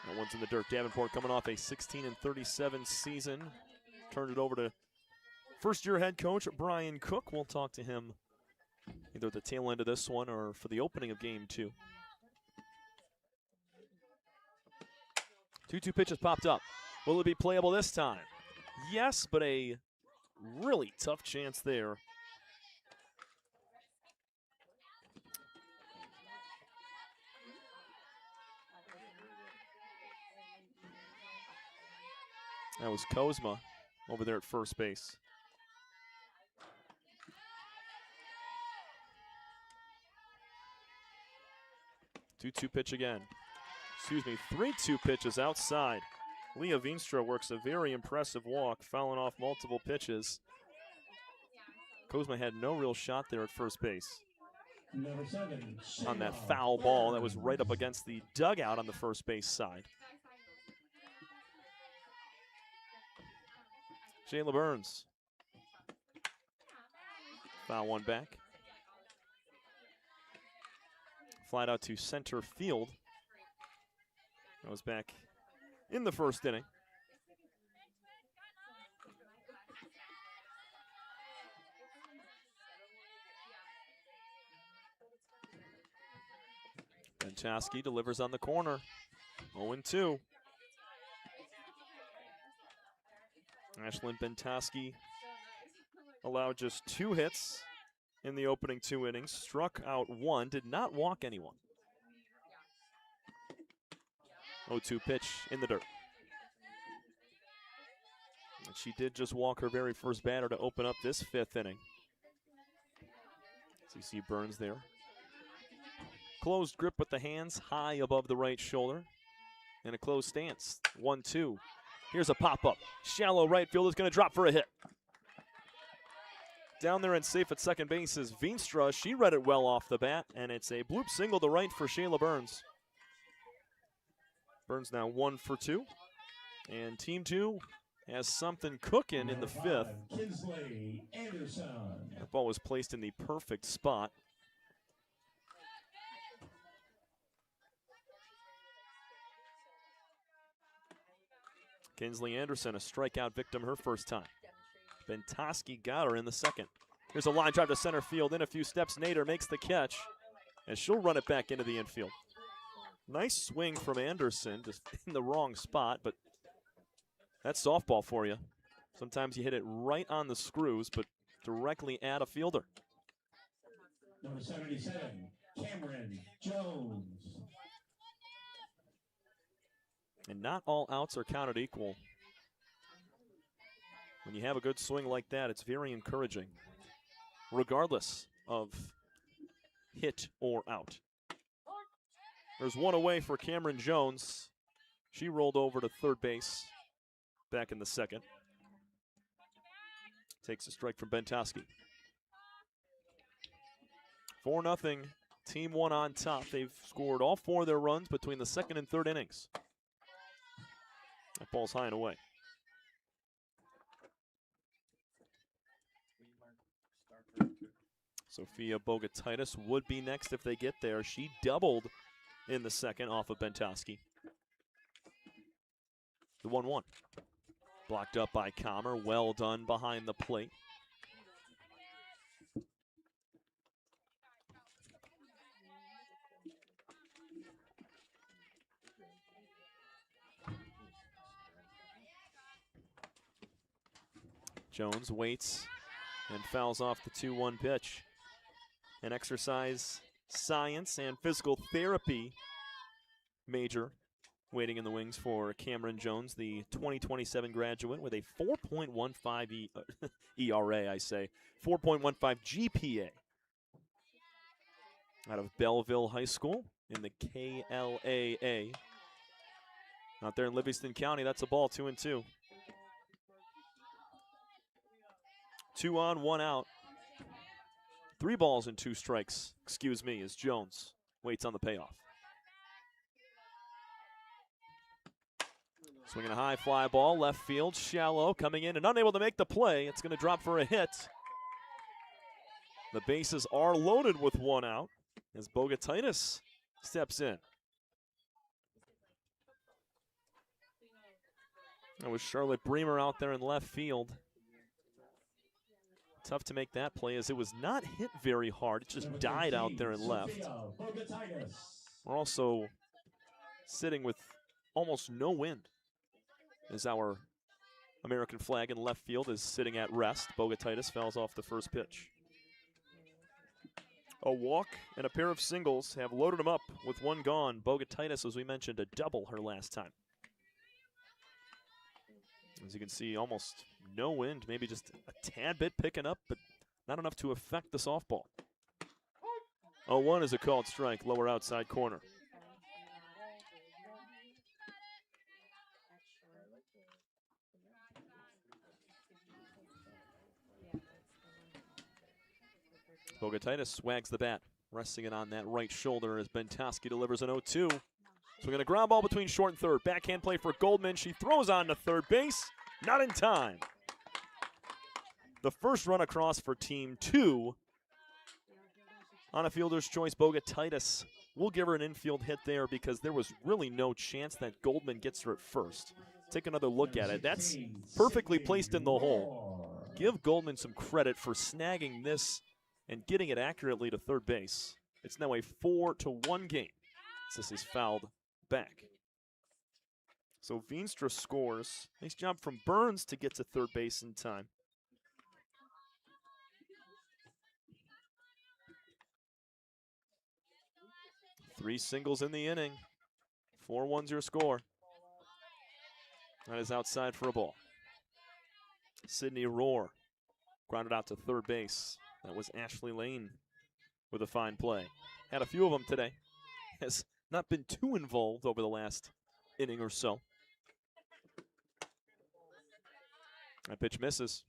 That one's in the dirt. Davenport coming off a 16-37 season. Turned it over to first-year head coach Brian Cook. We'll talk to him either at the tail end of this one or for the opening of game 2. 2-2 pitches popped up. Will it be playable this time? Yes, but a really tough chance there. That was Kozma over there at first base. Two pitch again. Excuse me, 3-2 pitches outside. Leah Veenstra works a very impressive walk, fouling off multiple pitches. Kozma had no real shot there at first base. Number 7, on that foul ball that was right up against the dugout on the first base side. Shayla Burns. Foul one back. Flied out to center field. That was back in the first inning. Bentowski delivers on the corner. 0-2. Ashlyn Bentowski allowed just 2 hits in the opening 2 innings. Struck out 1, did not walk anyone. 0-2 pitch in the dirt. And she did just walk her very first batter to open up this 5th inning. So you see Burns there. Closed grip with the hands high above the right shoulder. And a closed stance. 1-2. Here's a pop-up. Shallow right field is going to drop for a hit. Down there and safe at second base is Veenstra. She read it well off the bat, and it's a bloop single to right for Shayla Burns. Burns now 1 for 2. And Team 2 has something cooking in the 5th. Kinsley Anderson. That ball was placed in the perfect spot. Kinsley Anderson, a strikeout victim her first time. Bentowski got her in the second. Here's a line drive to center field. In a few steps, Notre makes the catch, and she'll run it back into the infield. Nice swing from Anderson, just in the wrong spot, but that's softball for you. Sometimes you hit it right on the screws, but directly at a fielder. Number 77, Cameron Jones. And not all outs are counted equal. When you have a good swing like that, it's very encouraging, regardless of hit or out. There's one away for Cameron Jones. She rolled over to third base back in the second. Takes a strike from Bentowski. 4-0, Team 1 on top. They've scored all 4 of their runs between the second and third innings. That ball's high and away. Sophia Bogatitis would be next if they get there. She doubled in the second off of Bentowski. The 1-1. Blocked up by Comer. Well done behind the plate. Jones waits and fouls off the 2-1 pitch. An exercise science and physical therapy major waiting in the wings for Cameron Jones, the 2027 graduate with a 4.15 ERA, 4.15 GPA out of Belleville High School in the KLAA. Out there in Livingston County, that's a ball, 2-2. 2 on, 1 out. 3 balls and 2 strikes, as Jones waits on the payoff. Swinging a high fly ball, left field, shallow, coming in and unable to make the play. It's going to drop for a hit. The bases are loaded with 1 out as Bogatitis steps in. That was Charlotte Bremer out there in left field. Tough to make that play as it was not hit very hard. It just died out there in left. We're also sitting with almost no wind as our American flag in left field is sitting at rest. Bogatitis fouls off the first pitch. A walk and a pair of singles have loaded him up with 1 gone. Bogatitis, as we mentioned, a double her last time. As you can see, almost no wind, maybe just a tad bit picking up, but not enough to affect the softball. 0-1 is a called strike, lower outside corner. Bogatitis swags the bat, resting it on that right shoulder as Bentowski delivers an 0-2. So we're going to ground ball between short and third. Backhand play for Goldman. She throws on to third base. Not in time. The first run across for Team 2. On a fielder's choice, Bogatitis will give her an infield hit there because there was really no chance that Goldman gets her at first. Take another look at it. That's perfectly placed in the hole. Give Goldman some credit for snagging this and getting it accurately to third base. It's now a 4-1 game. This is fouled back. So Veenstra scores. Nice job from Burns to get to third base in time. Three singles in the inning. 4-1's your score. That is outside for a ball. Sydney Rohr grounded out to third base. That was Ashley Lane with a fine play. Had a few of them today. Has not been too involved over the last inning or so. That pitch misses.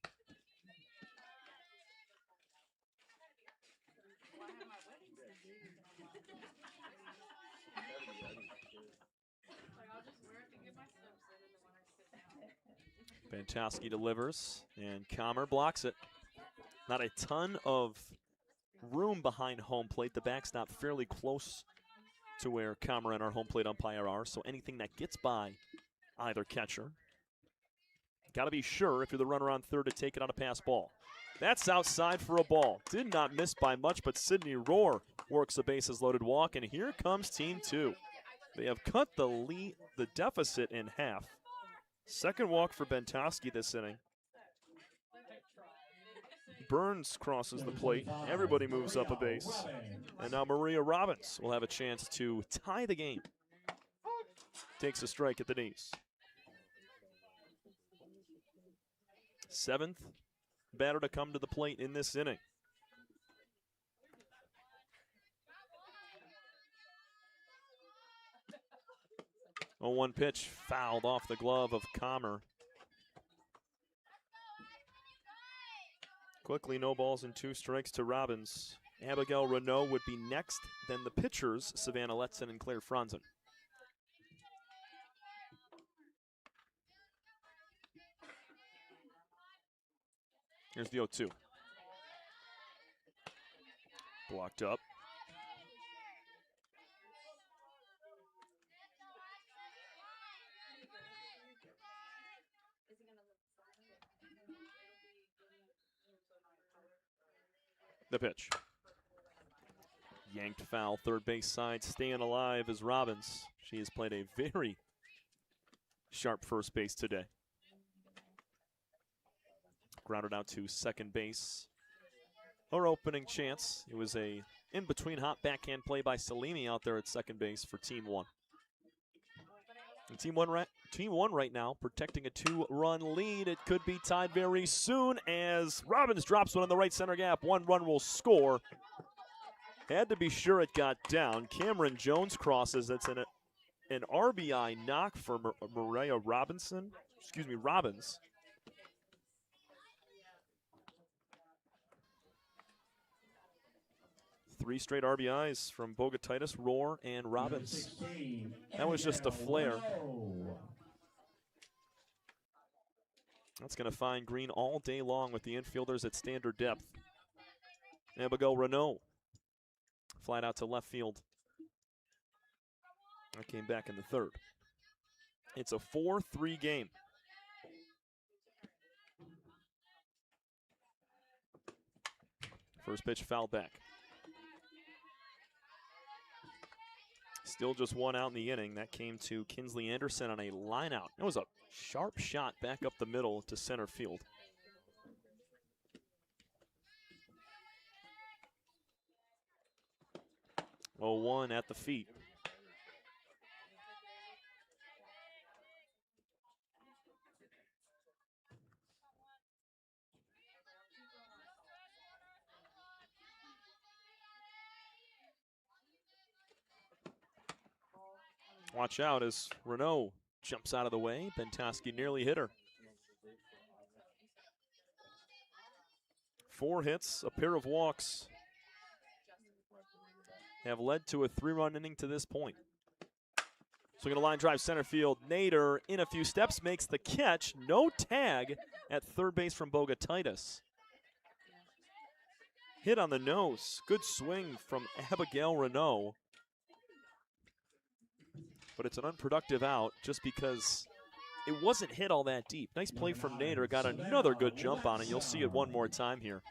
Bentowski delivers, and Comer blocks it. Not a ton of room behind home plate. The backstop fairly close to where Comer and our home plate umpire are, so anything that gets by either catcher, got to be sure if you're the runner on third to take it on a pass ball. That's outside for a ball. Did not miss by much, but Sydney Rohr works a bases loaded walk, and here comes Team 2. They have cut the deficit in half. Second walk for Bentowski this inning. Burns crosses the plate. Everybody moves up a base. And now Maria Robbins will have a chance to tie the game. Takes a strike at the knees. 7th batter to come to the plate in this inning. 0-1 pitch fouled off the glove of Comer. Quickly, no balls and 2 strikes to Robbins. Abigail Renault would be next, then the pitchers, Savannah Letson and Claire Franzen. Here's the 0-2. Blocked up. The pitch. Yanked foul, third base side, staying alive is Robbins. She has played a very sharp first base today. Grounded out to second base. Her opening chance. It was a in-between hot backhand play by Salimi out there at second base for Team 1. And Team 1 right now protecting a 2-run lead. It could be tied very soon as Robbins drops one on the right center gap. 1 run will score. Had to be sure it got down. Cameron Jones crosses. That's an RBI knock for Maria Robbins. 3 straight RBIs from Bogatitis, Rohr, and Robbins. That was just a flare. That's going to find green all day long with the infielders at standard depth. Abigail Renault flat out to left field. That came back in the 3rd. It's a 4-3 game. First pitch fouled back. Still just 1 out in the inning. That came to Kinsley Anderson on a line out. It was a sharp shot back up the middle to center field. Oh, 1 at the feet. Watch out as Renault jumps out of the way. Bentowski nearly hit her. 4 hits, a pair of walks have led to a 3-run inning to this point. Swinging a line drive center field. Nader in a few steps makes the catch. No tag at third base from Bogatitis. Hit on the nose. Good swing from Abigail Renault. But it's an unproductive out just because it wasn't hit all that deep. Nice play from Nader. Got another good jump on it. You'll see it one more time here.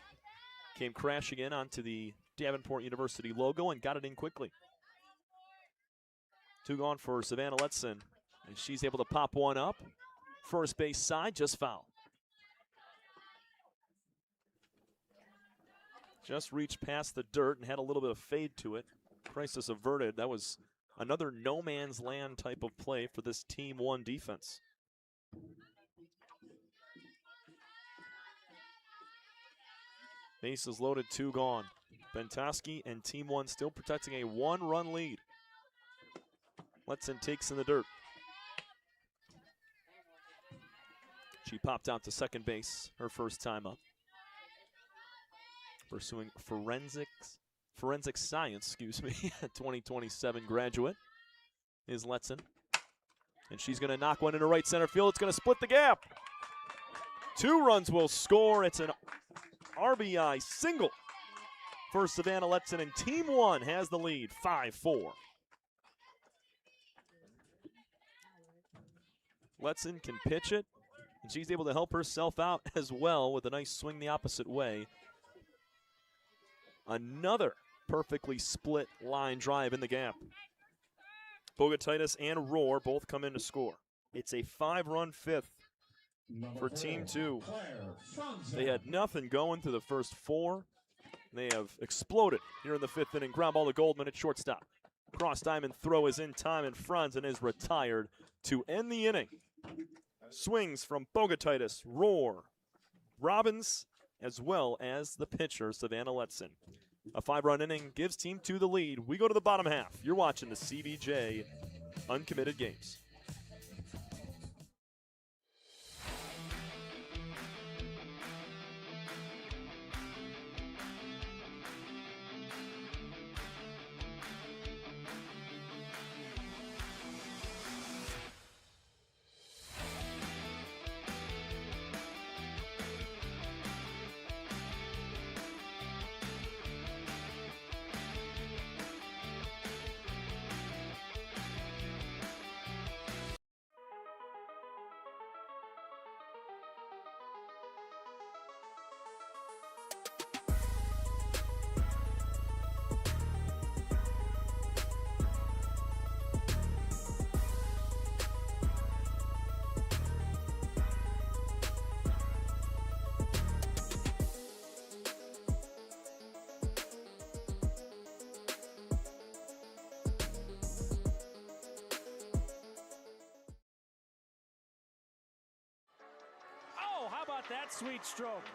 Came crashing in onto the Davenport University logo and got it in quickly. 2 gone for Savannah Letson, and she's able to pop one up. First base side, just foul. Just reached past the dirt and had a little bit of fade to it. Crisis averted. That was another no man's land type of play for this Team 1 defense. Bases loaded, 2 gone. Bentowski and Team 1 still protecting a 1-run lead. Letson takes in the dirt. She popped out to second base her first time up. Pursuing forensic science, 2027 graduate is Letson. And she's going to knock one into right center field. It's going to split the gap. 2 runs will score. It's an RBI single for Savannah Letson, and Team 1 has the lead, 5-4. Letson can pitch it, and she's able to help herself out as well with a nice swing the opposite way. Another perfectly split line drive in the gap. Bogatitis and Rohr both come in to score. It's a 5-run 5th for Team 2. They had nothing going through the first 4. They have exploded here in the 5th inning. Ground ball to Goldman at shortstop. Cross diamond throw is in time, and Franz and is retired to end the inning. Swings from Bogatitis, Roar, Robbins, as well as the pitcher, Savannah Letson. A 5-run inning gives Team 2 the lead. We go to the bottom half. You're watching the CBJ Uncommitted Games. How about that sweet stroke?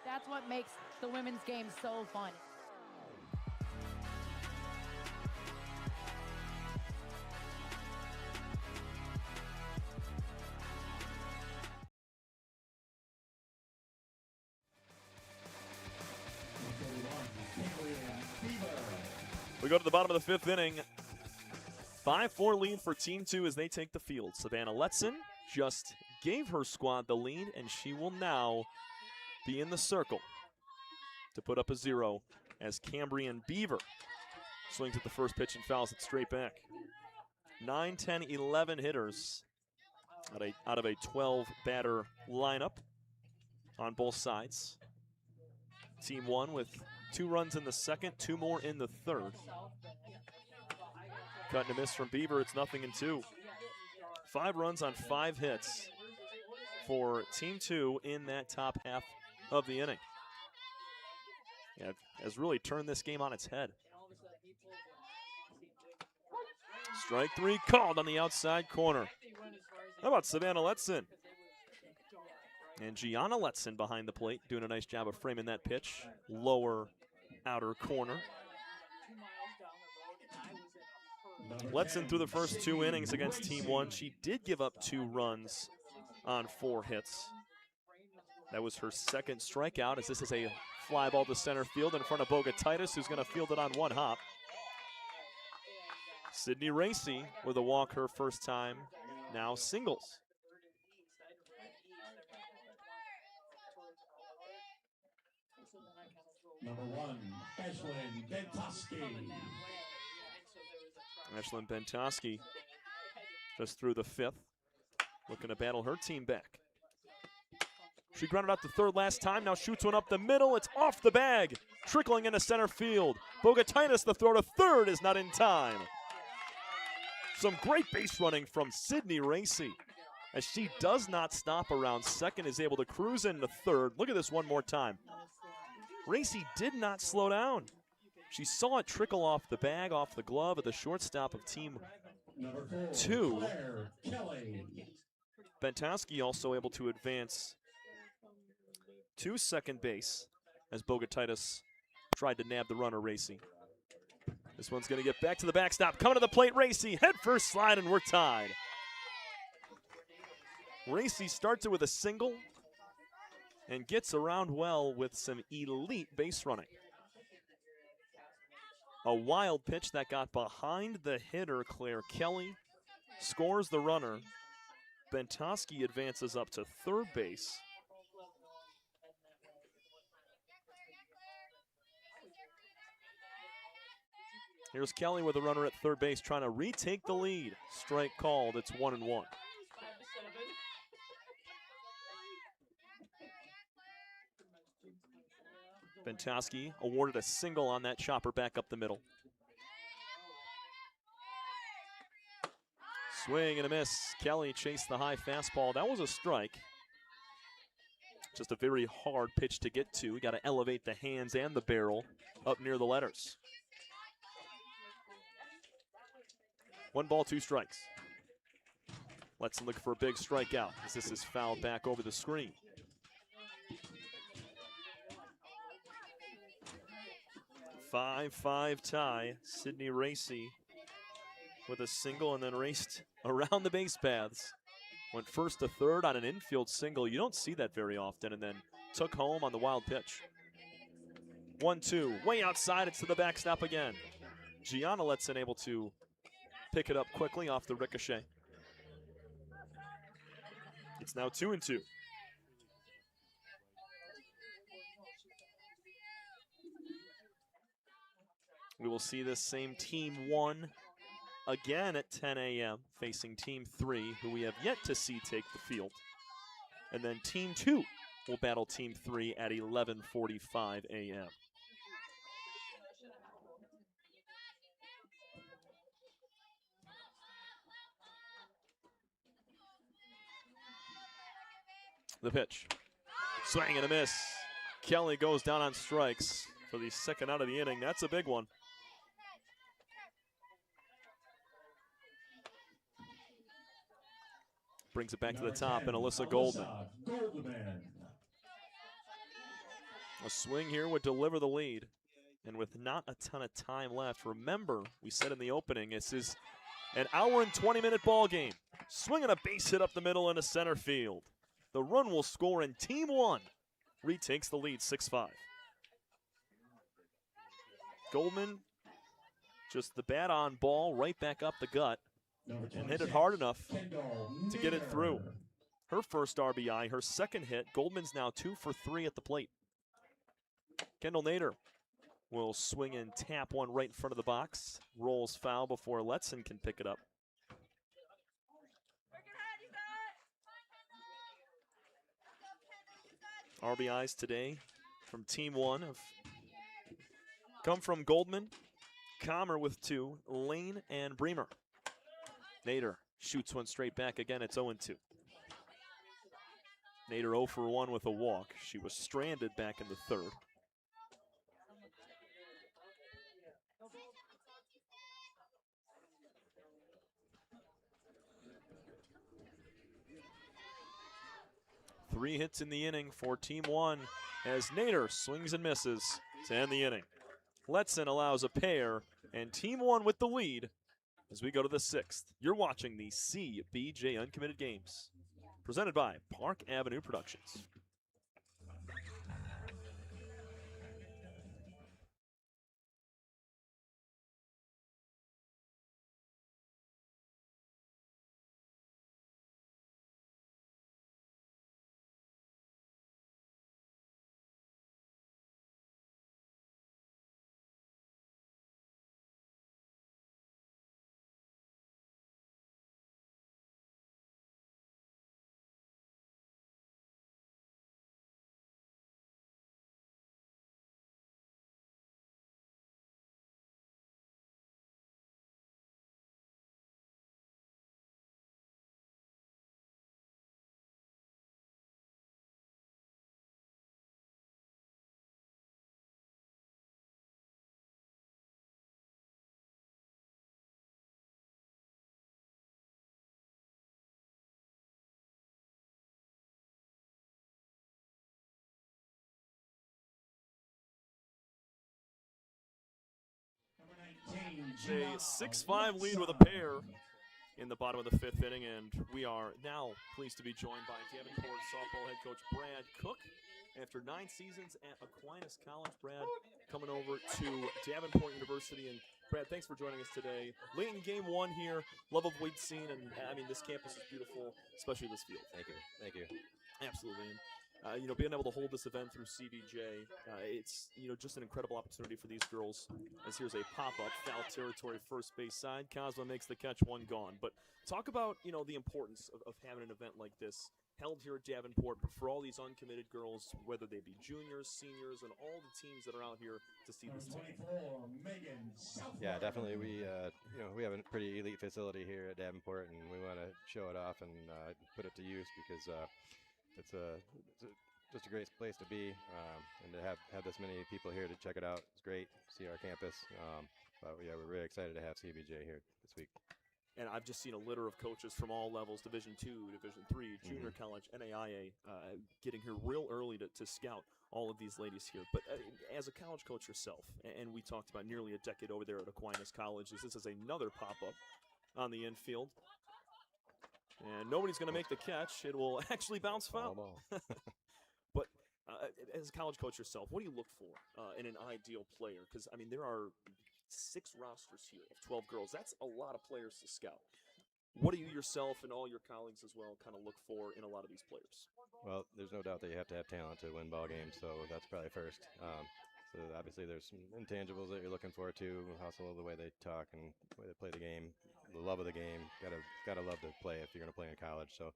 That's what makes the women's game so fun. We go to the bottom of the 5th inning. 5-4 lead for Team 2 as they take the field. Savannah Letson just gave her squad the lead, and she will now be in the circle to put up a 0 as Cambrian Beaver swings at the first pitch and fouls it straight back. 9, 10, 11 hitters out of a 12-batter lineup on both sides. Team 1 with 2 runs in the second, 2 more in the third. Cut and a miss from Beaver, it's 0-2. 5 runs on 5 hits for Team 2 in that top half of the inning. Yeah, has really turned this game on its head. Strike 3 called on the outside corner. How about Savannah Letson? And Gianna Letson behind the plate, doing a nice job of framing that pitch. Lower outer corner. Letson through the first 2 innings against Team 1. She did give up 2 runs on 4 hits. That was her second strikeout, as this is a fly ball to center field in front of Bogatitis, who's going to field it on 1 hop. Sydney Racy with a walk her first time, now singles. Number 1, Ashlyn Bentoski. Ashlyn Bentoski just through the 5th, looking to battle her team back. She grounded out the third last time, now shoots one up the middle. It's off the bag, trickling into center field. Bogatitis, the throw to third, is not in time. Some great base running from Sydney Racy, as she does not stop around second, is able to cruise into third. Look at this one more time. Racy did not slow down. She saw it trickle off the bag, off the glove of the shortstop of Team 2. Bentoski also able to advance to second base as Bogatitis tried to nab the runner, Racy. This one's going to get back to the backstop. Coming to the plate, Racy. Head first slide, and we're tied. Racy starts it with a single and gets around well with some elite base running. A wild pitch that got behind the hitter, Claire Kelly, scores the runner. Bentoski advances up to third base. Here's Kelly with a runner at third base trying to retake the lead. Strike called, it's 1-1. Bentoski awarded a single on that chopper back up the middle. Swing and a miss. Kelly chased the high fastball. That was a strike. Just a very hard pitch to get to. You got to elevate the hands and the barrel up near the letters. 1 ball, 2 strikes. Let's look for a big strikeout as this is fouled back over the screen. 5-5 tie. Sydney Racy with a single and then raced around the base paths. Went first to third on an infield single. You don't see that very often, and then took home on the wild pitch. 1-2, way outside, it's to the backstop again. Gianna Letson able to pick it up quickly off the ricochet. It's now 2-2. We will see this same Team 1 again at 10 a.m. facing Team 3, who we have yet to see take the field. And then Team 2 will battle Team 3 at 11:45 a.m. The pitch. Swing and a miss. Kelly goes down on strikes for the second out of the inning. That's a big one. Brings it back to the top, and Alyssa Goldman. A swing here would deliver the lead. And with not a ton of time left, remember, we said in the opening, this is an hour and 20-minute ball game. Swinging a base hit up the middle into center field. The run will score, and Team 1 retakes the lead 6-5. Goldman, just the bat on ball, right back up the gut, and hit it hard enough to get it through. Her first RBI, her second hit. Goldman's now 2 for 3 at the plate. Kendall Nader will swing and tap one right in front of the box. Rolls foul before Letson can pick it up. RBIs today from Team 1 have come from Goldman, Comer with 2, Lane, and Bremer. Nader shoots one straight back again. It's 0-2. Nader 0 for 1 with a walk. She was stranded back in the third. Three hits in the inning for Team 1 as Nader swings and misses to end the inning. Letson allows a pair, and Team 1 with the lead as we go to the 6th. You're watching the CBJ Uncommitted Games, presented by Park Avenue Productions. A 6-5 lead with a pair in the bottom of the 5th inning, and we are now pleased to be joined by Davenport softball head coach Brad Cook. After 9 seasons at Aquinas College, Brad coming over to Davenport University. And Brad, thanks for joining us today. Late in game 1 here, love of what we've seen, and I mean, this campus is beautiful, especially this field. Thank you. Absolutely. And, being able to hold this event through CBJ, it's, just an incredible opportunity for these girls. As here's a pop-up, foul territory, first base side. Cosma makes the catch, 1 gone. But talk about, the importance of having an event like this held here at Davenport, but for all these uncommitted girls, whether they be juniors, seniors, and all the teams that are out here to see this team. Yeah, definitely. We have a pretty elite facility here at Davenport, and we want to show it off and put it to use because it's just a great place to be, and to have this many people here to check it out. It's great. See our campus. But yeah, we're really excited to have CBJ here this week. And I've just seen a litter of coaches from all levels, Division II, Division III, junior college, NAIA, getting here real early to scout all of these ladies here. But as a college coach yourself, and we talked about nearly a decade over there at Aquinas College, this is another pop-up on the infield. And nobody's going to make the catch. It will actually bounce foul. But as a college coach yourself, what do you look for in an ideal player? Because, I mean, there are 6 rosters here of 12 girls. That's a lot of players to scout. What do you yourself and all your colleagues as well kind of look for in a lot of these players? Well, there's no doubt that you have to have talent to win ball games, so that's probably first. So obviously there's some intangibles that you're looking for too. Hustle, the way they talk and the way they play the game, the love of the game. Gotta love to play if you're gonna play in college. So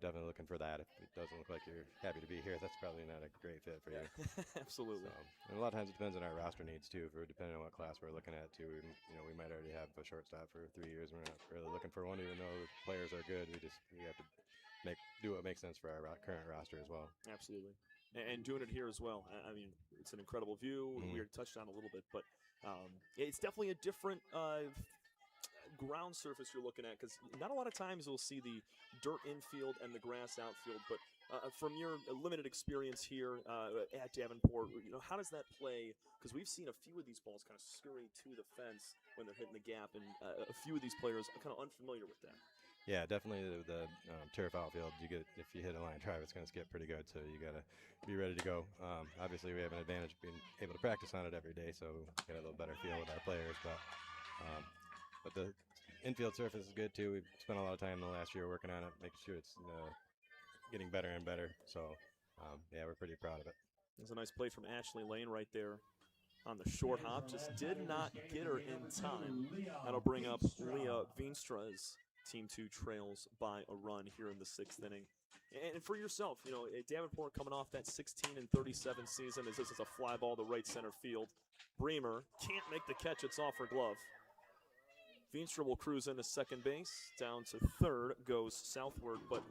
definitely looking for that. If it doesn't look like you're happy to be here, that's probably not a great fit for you. Absolutely. So, and a lot of times it depends on our roster needs too. Depending on what class we're looking at too. We might already have a shortstop for 3 years. We're not really looking for one, even though the players are good. We have to do what makes sense for our current roster as well. Absolutely. And doing it here as well. I mean, it's an incredible view. We already touched on it a little bit, but it's definitely a different ground surface you're looking at, because not a lot of times you'll see the dirt infield and the grass outfield. But from your limited experience here at Davenport, how does that play? Because we've seen a few of these balls kind of scurry to the fence when they're hitting the gap, and a few of these players are kind of unfamiliar with that. Yeah, definitely the turf outfield. If you hit a line drive, it's going to skip pretty good. So you got to be ready to go. Obviously, we have an advantage being able to practice on it every day, so we get a little better feel with our players. But the infield surface is good too. We've spent a lot of time in the last year working on it, making sure it's getting better and better. So yeah, we're pretty proud of it. There's a nice play from Ashley Lane right there on the short hop. Just did not get her in time. That'll bring up Leah Veenstra's Team 2 trails by a run here in the 6th inning. And for yourself, Davenport coming off that 16-37 season, as this is a fly ball to right center field. Bremer can't make the catch. It's off her glove. Veenstra will cruise into second base. Down to third goes southward. But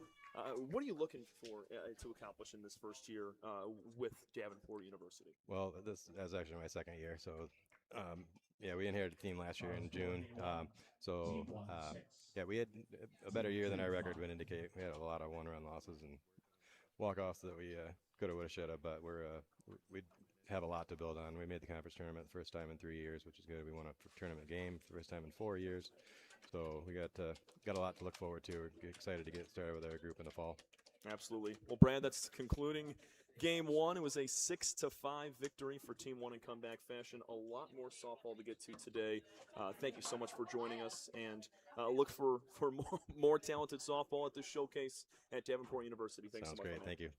what are you looking for to accomplish in this first year with Davenport University? Well, this is actually my second year. So, yeah, we inherited the team last year in June. Yeah, we had a better year than our record would indicate. We had a lot of one-run losses and walk-offs that we could have, would have, should have, but we have a lot to build on. We made the conference tournament the first time in 3 years, which is good. We won a tournament game for the first time in 4 years. So we got a lot to look forward to. We're excited to get started with our group in the fall. Absolutely. Well, Brad, that's concluding Game 1. It was a 6-5 victory for Team 1 in comeback fashion. A lot more softball to get to today. Thank you so much for joining us, and look for more talented softball at this showcase at Davenport University. Thanks Sounds so much. Great. Thank you.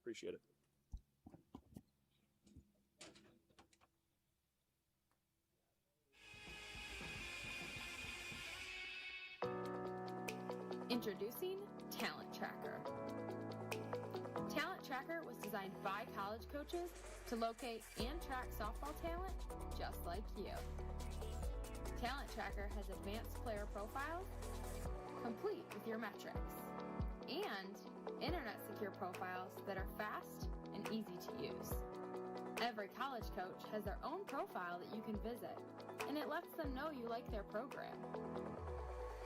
Appreciate it. Introducing Talent Tracker. Talent Tracker was designed by college coaches to locate and track softball talent just like you. Talent Tracker has advanced player profiles, complete with your metrics, and internet-secure profiles that are fast and easy to use. Every college coach has their own profile that you can visit, and it lets them know you like their program.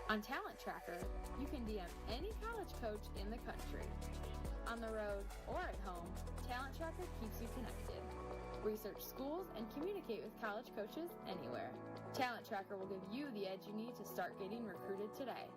On Talent Tracker, you can DM any college coach in the country. On the road or at home, Talent Tracker keeps you connected. Research schools and communicate with college coaches anywhere. Talent Tracker will give you the edge you need to start getting recruited today.